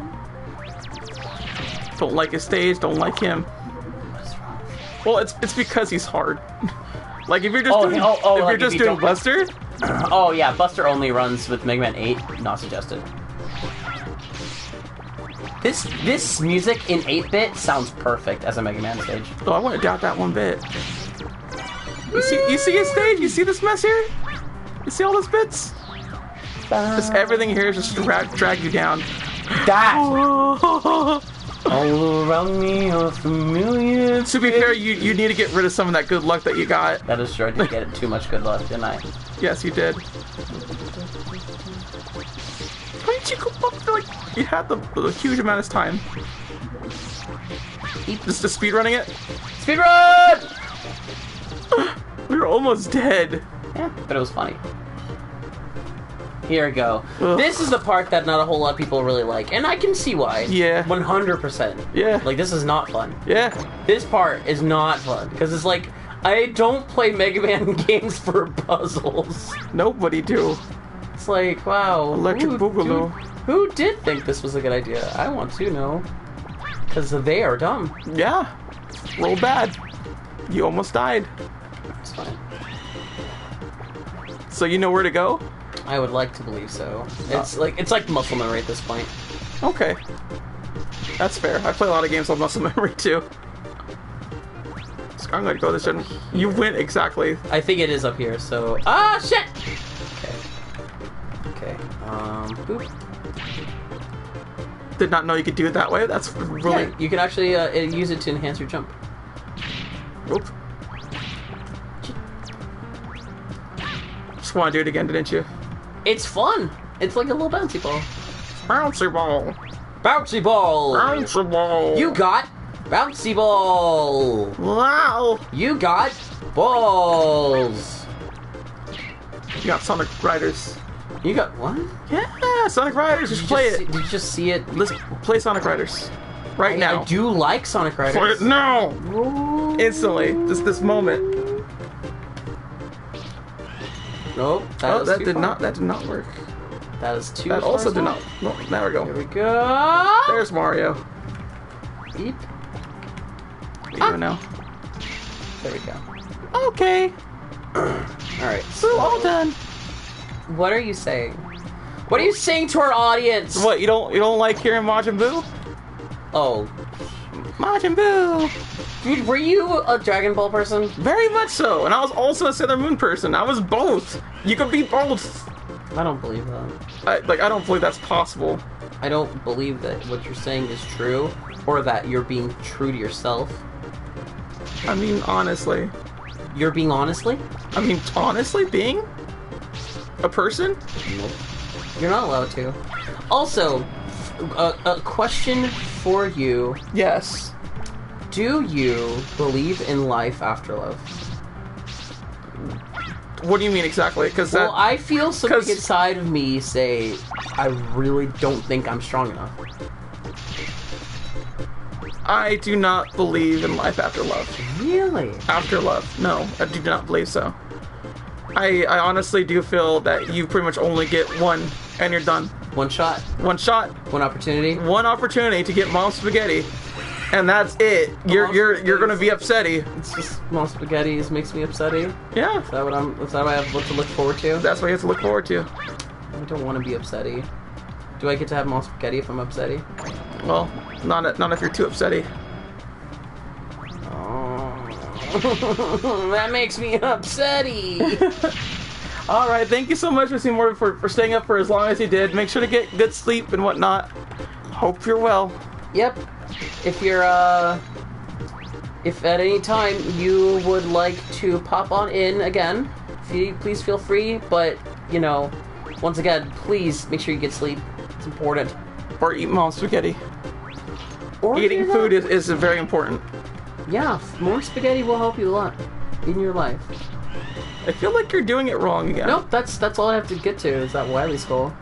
Don't like his stage, don't like him. Well, it's because he's hard. Like if you're just doing Buster. Oh yeah, Buster only runs with Mega Man 8, not suggested. This music in 8-bit sounds perfect as a Mega Man stage. Oh, I wouldn't doubt that one bit. You see his stage? You see this mess here? You see all those bits? Just everything here is just drag you down. That. All around me are familiar. To be fair, you need to get rid of some of that good luck that you got. That is true. I did get too much good luck, didn't I? Yes, you did. Why did you go up there? Like, you had the huge amount of time. Just speedrunning it? Speedrun! We were almost dead. Yeah, but it was funny. Here we go. Ugh. This is the part that not a whole lot of people really like, and I can see why. Yeah. 100%. Yeah. Like, this is not fun. Yeah. This part is not fun, because it's like, I don't play Mega Man games for puzzles. Nobody do. It's like, wow. Electric Boogaloo. Who did think this was a good idea? I want to know. Because they are dumb. Yeah. Roll bad. You almost died. It's fine. So you know where to go? I would like to believe so. It's like muscle memory at this point. Okay. That's fair. I play a lot of games on muscle memory too. I'm gonna go this way. You went exactly. I think it is up here, so... Ah, shit! Okay. Okay, boop. Did not know you could do it that way. That's really... Yeah, you can actually use it to enhance your jump. Oop. Just want to do it again, didn't you? It's fun! It's like a little bouncy ball. Bouncy ball. Bouncy ball! Bouncy ball. You got bouncy ball! Wow. You got balls! You got Sonic Riders. You got what? Yeah, Sonic Riders. Just play it. Did you just see it? Let's play Sonic Riders. Right now. I do like Sonic Riders. Play it now! Instantly. Just this moment. Nope. That did not work. That is too That far also did small. not. No, there we go. Here we go. There's Mario. Beep. What are you doing now? There we go. Okay. Alright. So all done. What are you saying? What are you saying to our audience? What, you don't like hearing Majin Buu? Oh. Majin Buu! Dude, were you a Dragon Ball person? Very much so, and I was also a Sailor Moon person. I was both. You could be both. I don't believe that. I don't believe that's possible. I don't believe that what you're saying is true, or that you're being true to yourself. I mean, honestly. You're being honestly? I mean, honestly, being a person? Nope. You're not allowed to. Also, a question for you. Yes. Do you believe in life after love? What do you mean exactly? Because well, I feel something inside of me say, I really don't think I'm strong enough. I do not believe in life after love. Really? After love. No, I do not believe so. I honestly do feel that you pretty much only get one, and you're done. One shot? One shot. One opportunity? One opportunity to get Mom Spaghetti. And that's it. You're gonna be upsetty. It's just Mom Spaghetti makes me upsetty. Yeah. Is that what I have to look forward to? That's what you have to look forward to. I don't want to be upsetty. Do I get to have Mom Spaghetti if I'm upsetty? Well, not if you're too upsetty. Oh, that makes me upsetty. All right, thank you so much, Mr. Morton, for staying up for as long as you did. Make sure to get good sleep and whatnot. Hope you're well. Yep. If you're if at any time you would like to pop on in again, please feel free. But you know, once again, please make sure you get sleep. It's important. Or eat Mom Spaghetti. Or eating food is very important. Yeah, more spaghetti will help you a lot in your life. I feel like you're doing it wrong again. Nope, that's all I have to get to is that Wily skull.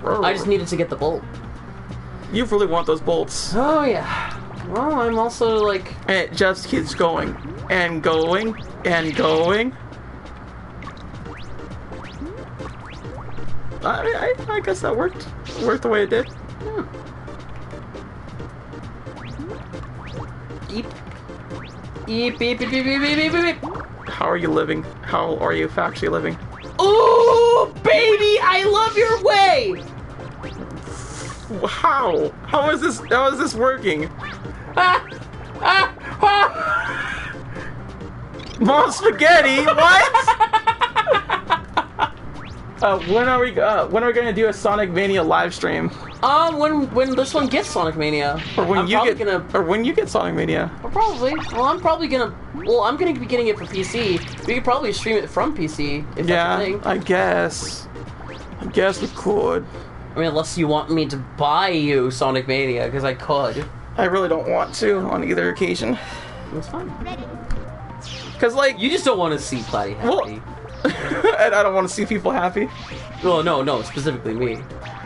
I just needed to get the bolt. You really want those bolts. Oh yeah. Well, I'm also like... And it just keeps going. And going. And going. I guess that worked. It worked the way it did. Yeah. Eep. Eep, beep, beep, beep, beep, beep, beep, beep. How are you living? How are you actually living? Ooh, baby, I love your way! How? How is this working? Mom Spaghetti, what? When are we gonna do a Sonic Mania live stream? When this one gets Sonic Mania. Or when you get Sonic Mania. Or probably. Well, I'm gonna be getting it for PC. We could probably stream it from PC if that's a thing. I guess we could. I mean, unless you want me to buy you Sonic Mania, because I could. I really don't want to on either occasion. That's fine. Cause like you just don't want to see Plattie happy. Well, and I don't want to see people happy. Well, no, specifically me.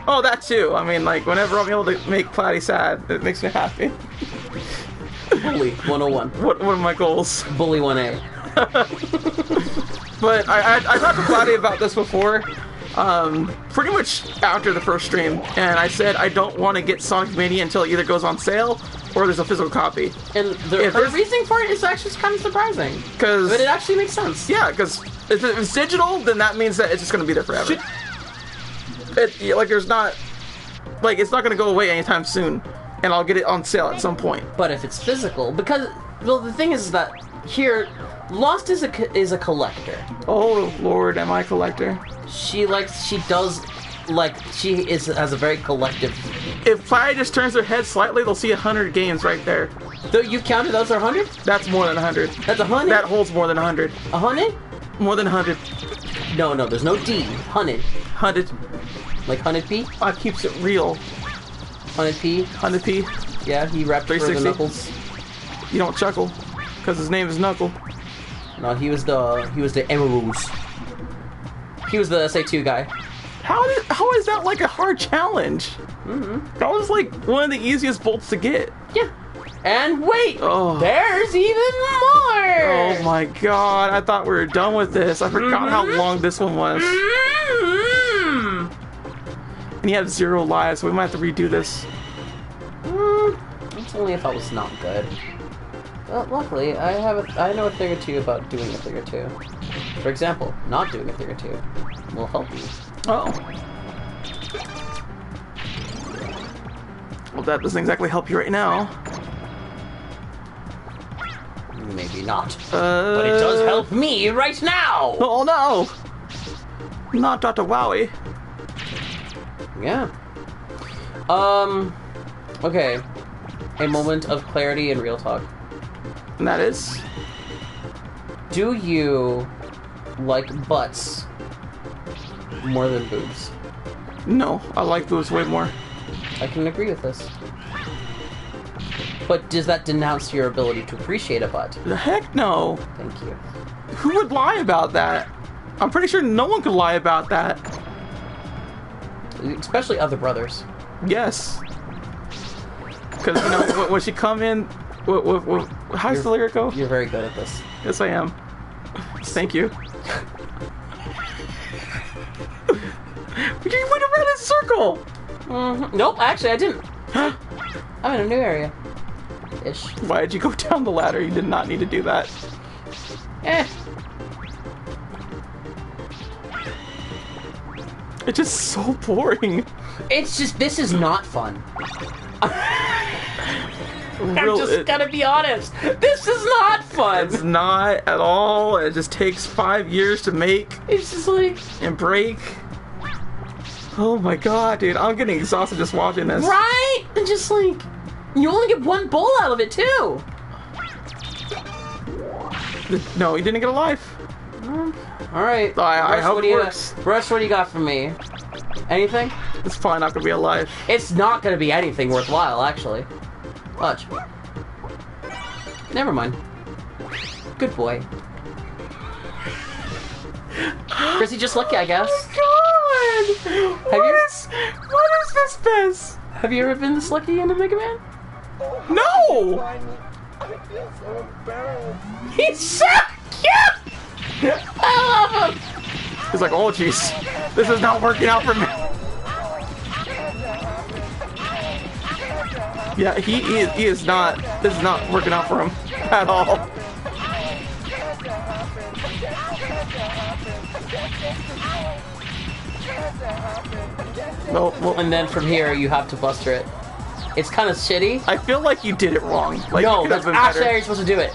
Oh, that too. I mean, like, whenever I'm able to make Plattie sad, it makes me happy. Bully 101. What are my goals? Bully 1A. But I talked to Plattie about this before, pretty much after the first stream, and I said I don't want to get Sonic Mania until it either goes on sale or there's a physical copy. And the reasoning for it is actually kind of surprising. But it actually makes sense. Yeah, because if it's digital, then that means that it's just going to be there forever. There's not... Like, it's not going to go away anytime soon, and I'll get it on sale at some point. But if it's physical, because... Well, the thing is that Here, Lost is a collector. Oh Lord, am I a collector? She has a very collective. If Plattie just turns her head slightly, they'll see 100 games right there. So you counted those are 100? That's more than 100. That's 100? That holds more than 100. 100? More than 100. No, there's no D. 100. 100. Like 100p? Keeps it real. 100p? 100p. Yeah, he rapped for the 360. Knuckles. You don't chuckle, because his name is Knuckle. No, he was the Emeralds. He was the SA2 guy. How is that like a hard challenge? That was like one of the easiest bolts to get. Yeah. And wait, there's even more! Oh my god, I thought we were done with this. I forgot how long this one was. And you have 0 lives, so we might have to redo this. It's only if I was not good. Well, luckily, I know a thing or two about doing a thing or two. For example, not doing a thing or two will help you. Oh. Well, that doesn't exactly help you right now. Maybe not. But it does help me right now! Oh no! Not Dr. Wowie. Yeah. Okay. A moment of clarity and real talk. And that is? Do you like butts more than boobs? No, I like boobs way more. I can agree with this. But does that denounce your ability to appreciate a butt? The heck no. Thank you. Who would lie about that? I'm pretty sure no one could lie about that. Especially other brothers. Yes. Because, you know, when she come in... how's the lyric go? You're very good at this. Yes, I am. Thank you. You went around in a circle! Nope, actually I didn't. I'm in a new area. Ish. Why did you go down the ladder? You did not need to do that. It's just so boring. It's just, this is not fun. I'm just gonna be honest. This is not fun. It's not at all. It just takes 5 years to make. It's just like... And break. Oh my god, dude. I'm getting exhausted just watching this. Right? And just like... You only get 1 bowl out of it, too. No, you didn't get a life. Alright. I hope it works. Rush, what do you got for me? Anything? It's probably not gonna be a life. It's not gonna be anything worthwhile, actually. Watch. Never mind. Good boy. Chrissy, just lucky, I guess. Oh my god! What is this piss? Have you ever been this lucky in a Mega Man? No! He's so cute! I love him! He's like, oh jeez, this is not working out for me. Yeah, he is not, this is not working out for him at all. No, well, and then from here, you have to buster it. It's kind of shitty. I feel like you did it wrong. Like, no, that's actually how you're supposed to do it.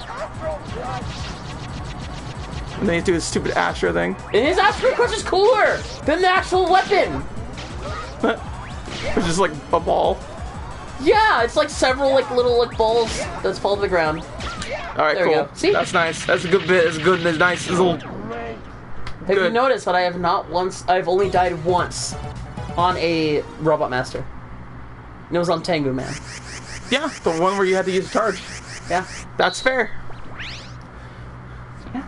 And then you do his stupid Astro thing. And his Astro Crush is cooler than the actual weapon. It's just like a ball. Yeah, it's like several like little like balls that's fall to the ground. All right, there cool. We go. See? That's nice. That's a good bit. It's good. It's nice. It's a little. Have you noticed that I have not once? I've only died once on a Robot Master. And it was on Tengu Man. Yeah, the one where you had to use a charge. Yeah, that's fair. Yeah.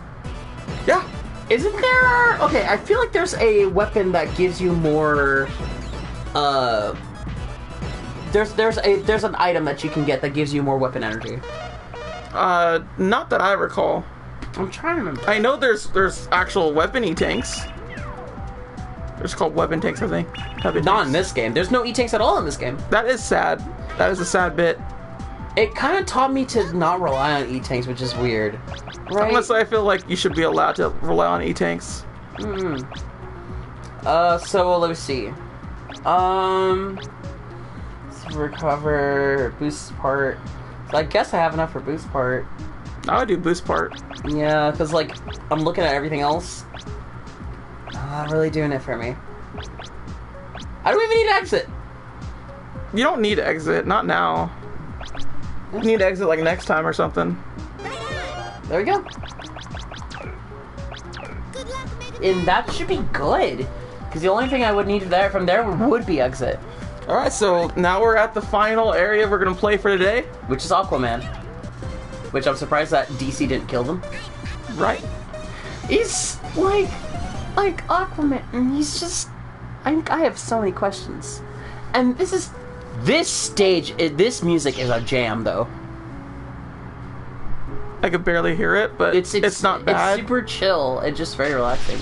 Yeah. Isn't there? Okay, I feel like there's a weapon that gives you more. There's an item that you can get that gives you more weapon energy. Not that I recall. I'm trying to remember. I know there's actual weapon-y tanks. There's called weapon tanks, I think. Not in this game. There's no E-tanks at all in this game. That is sad. That is a sad bit. It kind of taught me to not rely on E-tanks, which is weird. Right? Honestly, I feel like you should be allowed to rely on E-tanks. So let me see. Recover boost part. So I guess I have enough for boost part. I would do boost part. Yeah, because, like, I'm looking at everything else. Not really doing it for me. I don't even need to exit. You don't need to exit, not now. You need to exit like next time or something. There we go. And that should be good. Because the only thing I would need there from there would be exit. Alright, so now we're at the final area we're gonna play for today. Which is Aquaman. Which I'm surprised that DC didn't kill them. Right. He's like Aquaman, and he's just... I have so many questions. And this stage, this music is a jam, though. I could barely hear it, but it's not bad. It's super chill and just very relaxing.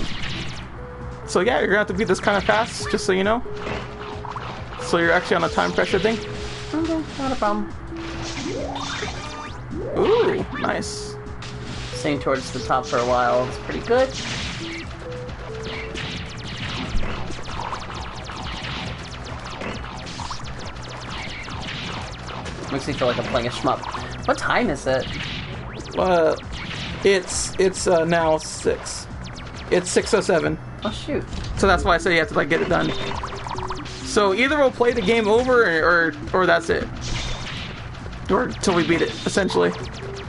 So yeah, you're gonna have to beat this kind of fast, just so you know. So you're actually on a time pressure thing? Okay, not a problem. Ooh, nice. Staying towards the top for a while. It's pretty good. Makes me feel like I'm playing a shmup. What time is it? It's now 6. It's 6:07. Oh shoot. So that's why I say you have to like get it done. So either we'll play the game over or that's it. Or till we beat it, essentially.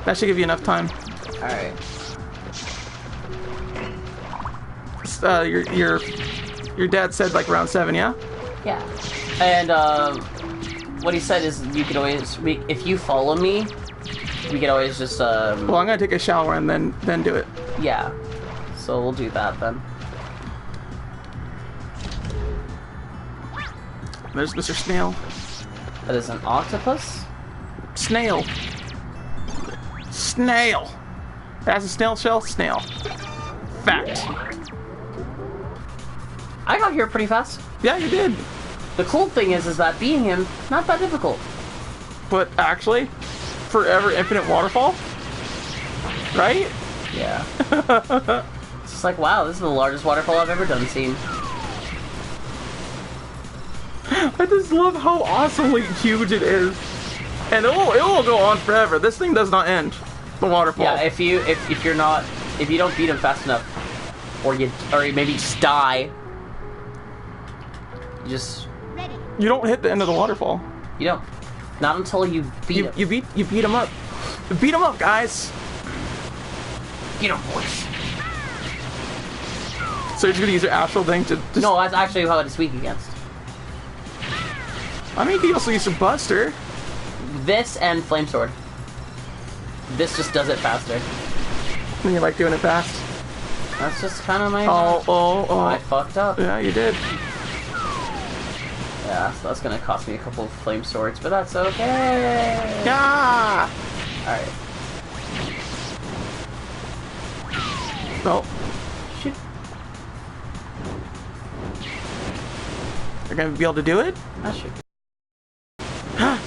That should give you enough time. Alright. Your dad said like around 7, yeah? Yeah. And what he said is you could always if you follow me, we could always just Well, I'm gonna take a shower and then do it. Yeah. So we'll do that then. There's Mr. Snail. That is an octopus? Snail. Snail. That's a snail shell? Snail. Fact. I got here pretty fast. Yeah, you did. The cool thing is that beating him, not that difficult. But actually, forever infinite waterfall? Right? Yeah. It's just like, wow, this is the largest waterfall I've ever seen. I just love how awesomely huge it is. And it will go on forever. This thing does not end. The waterfall. Yeah, if you don't beat him fast enough, or maybe just die, you don't hit the end of the waterfall. You don't. Not until you beat him. You beat him up. Beat him up, guys. Get him, boys. So you're just gonna use your astral thing to just... No, that's actually how it's weak against. I mean, you can also use your Buster. This and Flame Sword. This just does it faster. And you like doing it fast? That's just kind of my... Oh. I fucked up. Yeah, you did. Yeah, so that's gonna cost me a couple of Flame Swords, but that's okay. Yeah. Alright. Oh. Shit. You're gonna be able to do it? I should.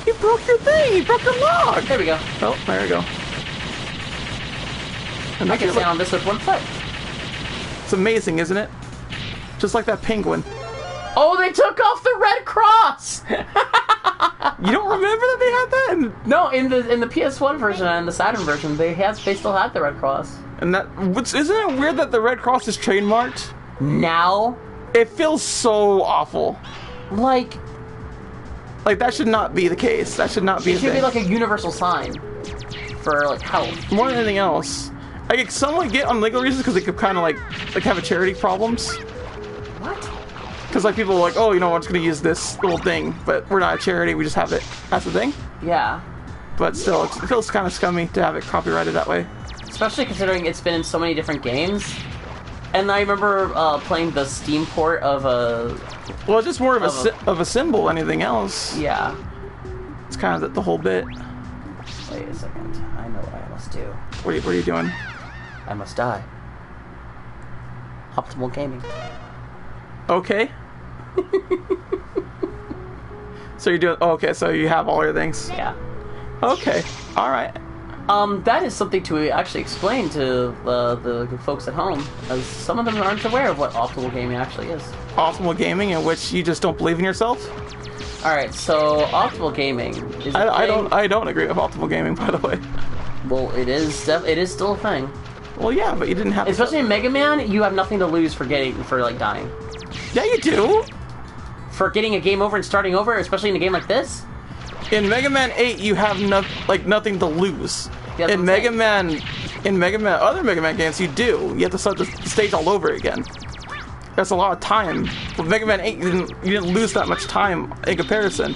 He broke your thing! He broke your log! There we go. Oh, there we go. And I can stand on this with one foot. It's amazing, isn't it? Just like that penguin. Oh, they took off the Red Cross! You don't remember that they had that? No, in the PS1 version and the Saturn version, they still had the Red Cross. And isn't it weird that the Red Cross is trademarked? Now? It feels so awful. Like that should not be the case. That should not be it should be like a universal sign for like health. More than anything else. Like some would get on legal reasons because they could kind of like have a charity problems. What? Because like people are like, oh, you know, I'm just gonna use this little thing, but we're not a charity. We just have it. That's the thing. Yeah. But still, it feels kind of scummy to have it copyrighted that way. Especially considering it's been in so many different games. And I remember playing the Steam port of a... Well, it's just more of a symbol than anything else. Yeah. It's kind of the whole bit. Wait a second. I know what I must do. What are you doing? I must die. Optimal gaming. Okay. So you're doing... Oh, okay, so you have all your things. Yeah. Okay. All right. That is something to actually explain to the folks at home, as some of them aren't aware of what optimal gaming actually is. Optimal gaming, in which you just don't believe in yourself? Alright, so optimal gaming is I don't agree with optimal gaming, by the way. Well, it is still a thing. Well, yeah, but you didn't have. Especially in Mega Man, you have nothing to lose for like dying. Yeah, you do. For getting a game over and starting over, especially in a game like this. In Mega Man 8, you have nothing to lose. Yeah, in Mega Man, other Mega Man games, you do. You have to start the stage all over again. That's a lot of time. With Mega Man 8, you didn't lose that much time in comparison.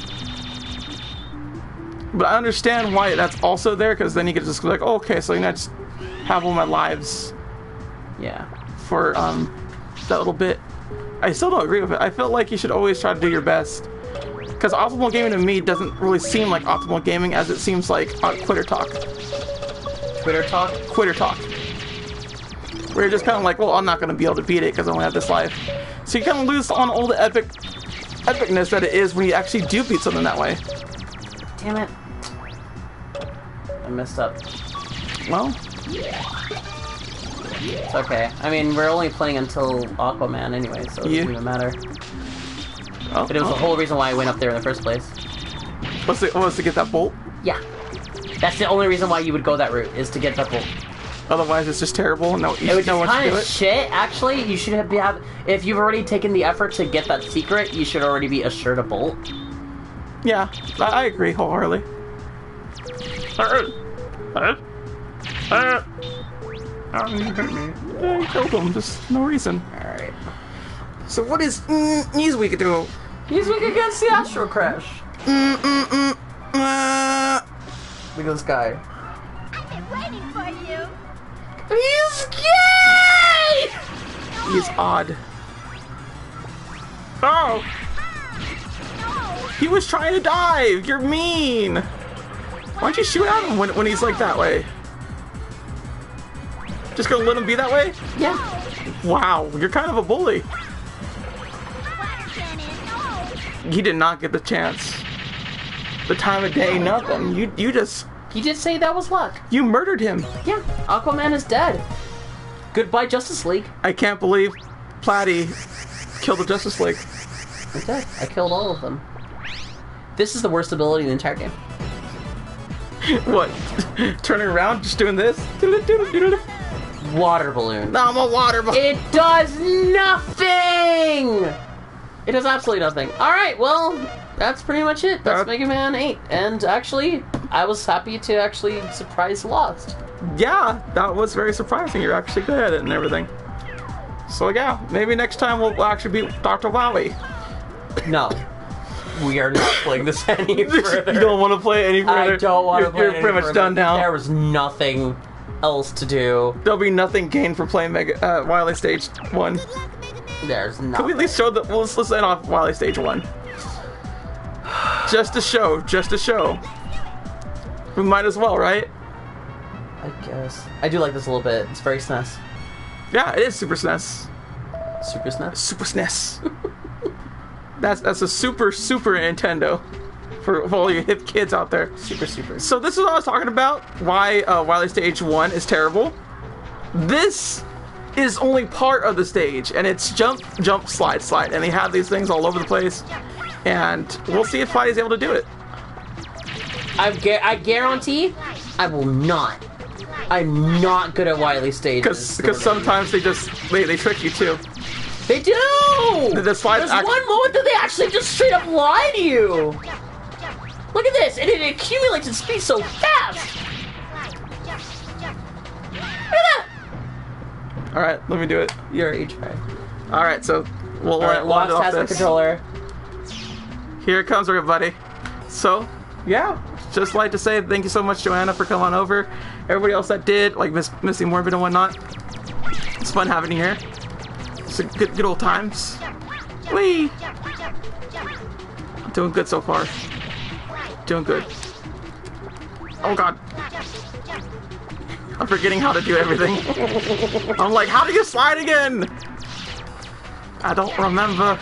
But I understand why that's also there, because then you could just be like, oh, okay, so you know, just have all my lives. Yeah. For that little bit. I still don't agree with it. I feel like you should always try to do your best. Because optimal gaming to me doesn't really seem like optimal gaming, as it seems like quitter talk. Twitter talk? Quitter talk. Where you're just kind of like, well, I'm not going to be able to beat it because I only have this life. So you kind of lose on all the epicness that it is when you actually do beat something that way. Damn it. I messed up. Well. It's okay. I mean, we're only playing until Aquaman anyway, so it doesn't even matter. Oh, but it was the whole reason why I went up there in the first place. Was to get that bolt? Yeah. That's the only reason why you would go that route, is to get that bolt. Otherwise, it's just terrible, and it was just kind of shit. Actually, you should have if you've already taken the effort to get that secret, you should already be assured a bolt. Yeah, I agree wholeheartedly. I killed him, just no reason. Alright. So what is Newsweek do? Newsweek against the Astro Crash. Look at this guy. I've been waiting for you. He's gay! He's odd. Oh! He was trying to dive! You're mean! Why don't you shoot at him when he's like that way? Just gonna let him be that way? Yeah. Wow, you're kind of a bully. He did not get the chance. The time of day, nothing. You just... He did say that was luck. You murdered him. Yeah, Aquaman is dead. Goodbye, Justice League. I can't believe Plattie killed the Justice League. I did. I killed all of them. This is the worst ability in the entire game. What? Turning around, just doing this? Water balloon. No, I'm a water balloon. It does nothing! It does absolutely nothing. Alright, well, that's pretty much it. That's Mega Man 8. And actually, I was happy to actually surprise Lost. Yeah, that was very surprising. You're actually good at it and everything. So yeah, maybe next time we'll actually beat Dr. Wowie. No. We are not playing this any further. You don't want to play any further? I don't want to play You're pretty much done now. There was nothing else to do. There'll be nothing gained for playing Wily Stage 1. There's nothing. Can we at least show that? Well, let's end off Wily Stage 1. Just to show. We might as well, right? I guess. I do like this a little bit. It's very SNES. Yeah, it is Super SNES. Super SNES? Super SNES. That's a super Nintendo for all you hip kids out there. Super. So this is what I was talking about. Why Wily Stage 1 is terrible. This is only part of the stage, and it's jump, slide, and they have these things all over the place. And we'll see if Plattie's able to do it. I guarantee I will not. I'm not good at Wily stages. Because sometimes they trick you too. They do! There's one moment that they actually just straight up lie to you! Look at this! And it accumulates in speed so fast! Look at that! Alright, let me do it. You're try. Alright, so we'll launch off this. Controller. Here it comes, everybody. So, yeah. Just like to say thank you so much, Joanna, for coming on over. Everybody else that did, like Missy Morbid and whatnot. It's fun having you here. It's a good old times. Whee! Doing good so far. Doing good. Oh god. I'm forgetting how to do everything. I'm like, how do you slide again? I don't remember.